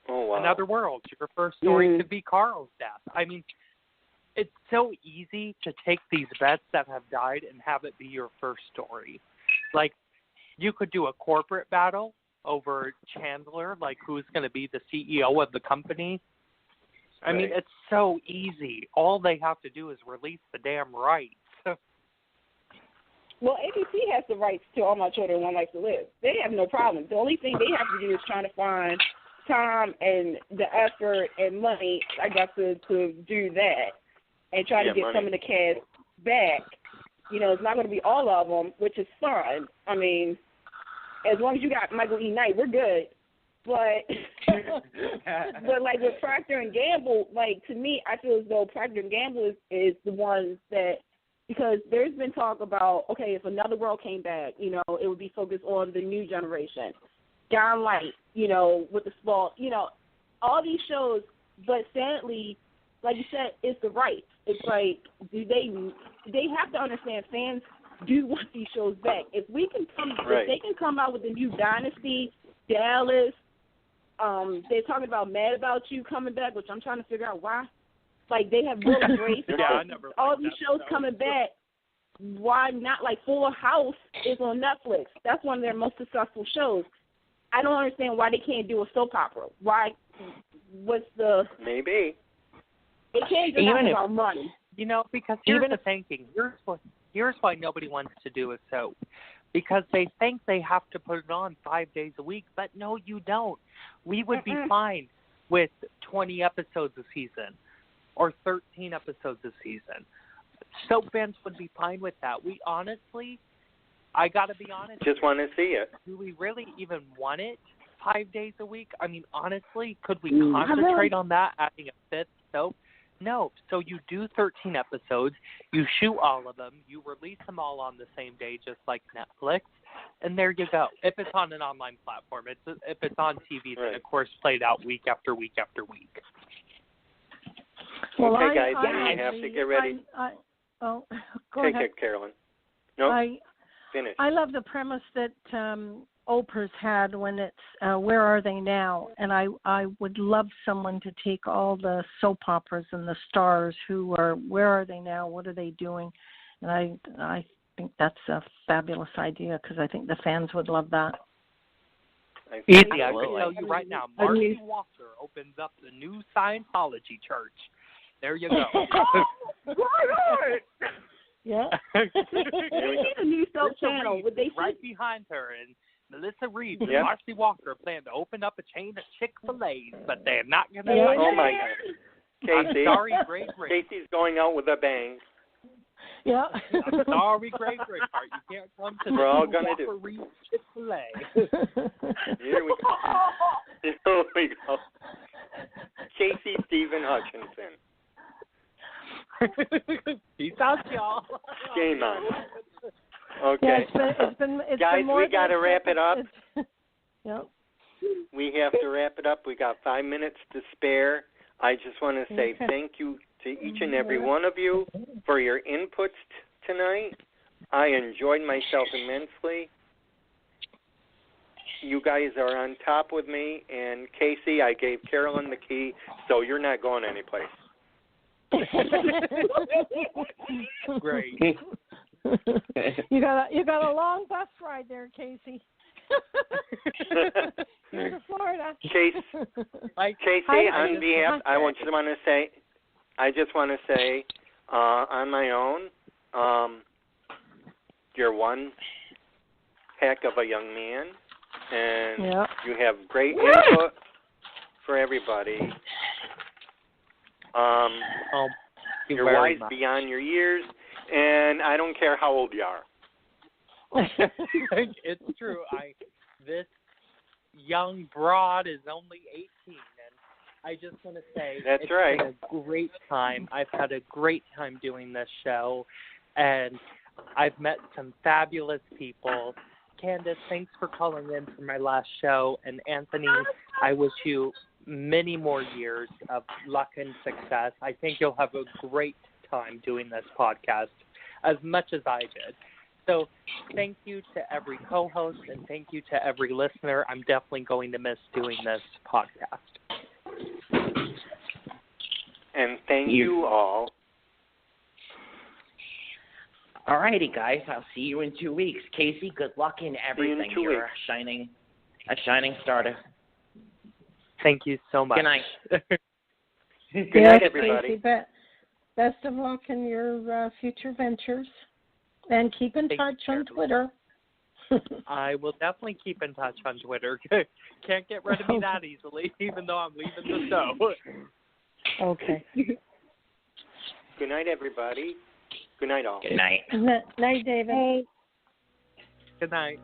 Oh, wow. Another World, your first story could be Carl's death. I mean, it's so easy to take these vets that have died and have it be your first story. Like, you could do a corporate battle over Chandler, like who's going to be the CEO of the company. I mean, it's so easy. All they have to do is release the damn rights. Well, ABC has the rights to All My Children, One Life to Live. They have no problem. The only thing they have to do is trying to find time and the effort and money, I guess, to do that and try to get some of the cast back. It's not going to be all of them, which is fine. I mean, as long as you got Michael E. Knight, we're good. But but like with Procter & Gamble, like to me, I feel as though Procter & Gamble is the ones that, because there's been talk about, okay, if Another World came back, it would be focused on the new generation. John Light, with the small, all these shows, but sadly, like you said, it's the rights. It's like, they have to understand fans do want these shows back. If they can come out with the new Dynasty, Dallas, they're talking about Mad About You coming back, which I'm trying to figure out why. Like, they have Will and Grace. All these shows coming back. Why not? Like, Fuller House is on Netflix. That's one of their most successful shows. I don't understand why they can't do a soap opera. Why? What's the... Maybe. It can't just be about money. Because here's the thinking. Here's why nobody wants to do a soap. Because they think they have to put it on 5 days a week. But no, you don't. We would be fine with 20 episodes a season or 13 episodes a season. Soap fans would be fine with that. We honestly, I got to be honest. Just want to see it. Do we really even want it 5 days a week? I mean, honestly, could we concentrate on that, adding a fifth soap? No. So you do 13 episodes, you shoot all of them, you release them all on the same day, just like Netflix, and there you go. If it's on an online platform, if it's on TV, then of course played out week after week after week. Well, okay, guys, we have to get ready. Go Take ahead. it, Carolyn. No, finish. I love the premise that Oprah's had when it's Where Are They Now? And I would love someone to take all the soap operas and the stars who are, where are they now? What are they doing? And I think that's a fabulous idea because I think the fans would love that. Easy, I can tell you right now. Marcy Walker opens up the new Scientology church. There you go. Yeah. They need a new soap channel. Would they right behind her, and Melissa Reeves and Marcy Walker plan to open up a chain of Chick-fil-A's, but they're not going to. Oh my God, Casey! Sorry, Greg. Casey's going out with a bang. Yeah. I'm sorry, Greg. You can't come to We're all gonna Walker Reeves Chick-fil-A. Here we go. Here we go. Casey Stephen Hutchinson. Peace out, y'all. Game on. Okay. Yeah, it's been Guys, we got to wrap it up. Yep. We have to wrap it up. We got 5 minutes to spare. I just want to say thank you to each and every one of you for your inputs tonight. I enjoyed myself immensely. You guys are on top with me. And, Casey, I gave Carolyn the key, so you're not going anyplace. Great. You got a long bus ride there, Casey. Here to Florida. Casey, on behalf, I just want to say, on my own, you're one heck of a young man, and you have great input for everybody. You're wise beyond your years, and I don't care how old you are. It's true. This young broad is only 18, and I just want to say that's it's right. been a great time. I've had a great time doing this show, and I've met some fabulous people. Candace, thanks for calling in for my last show, and Anthony, I wish you many more years of luck and success. I think you'll have a great time doing this podcast, as much as I did. So thank you to every co-host, and thank you to every listener. I'm definitely going to miss doing this podcast. And thank you all. All righty, guys. I'll see you in 2 weeks. Casey, good luck in everything. You're a shining star. Thank you so much. Good night. Good night, everybody. Casey, best of luck in your future ventures. And keep in touch on Twitter. I will definitely keep in touch on Twitter. Can't get rid of me that easily, even though I'm leaving the show. Okay. Good night, everybody. Good night, all. Good night. Night, David. Good night.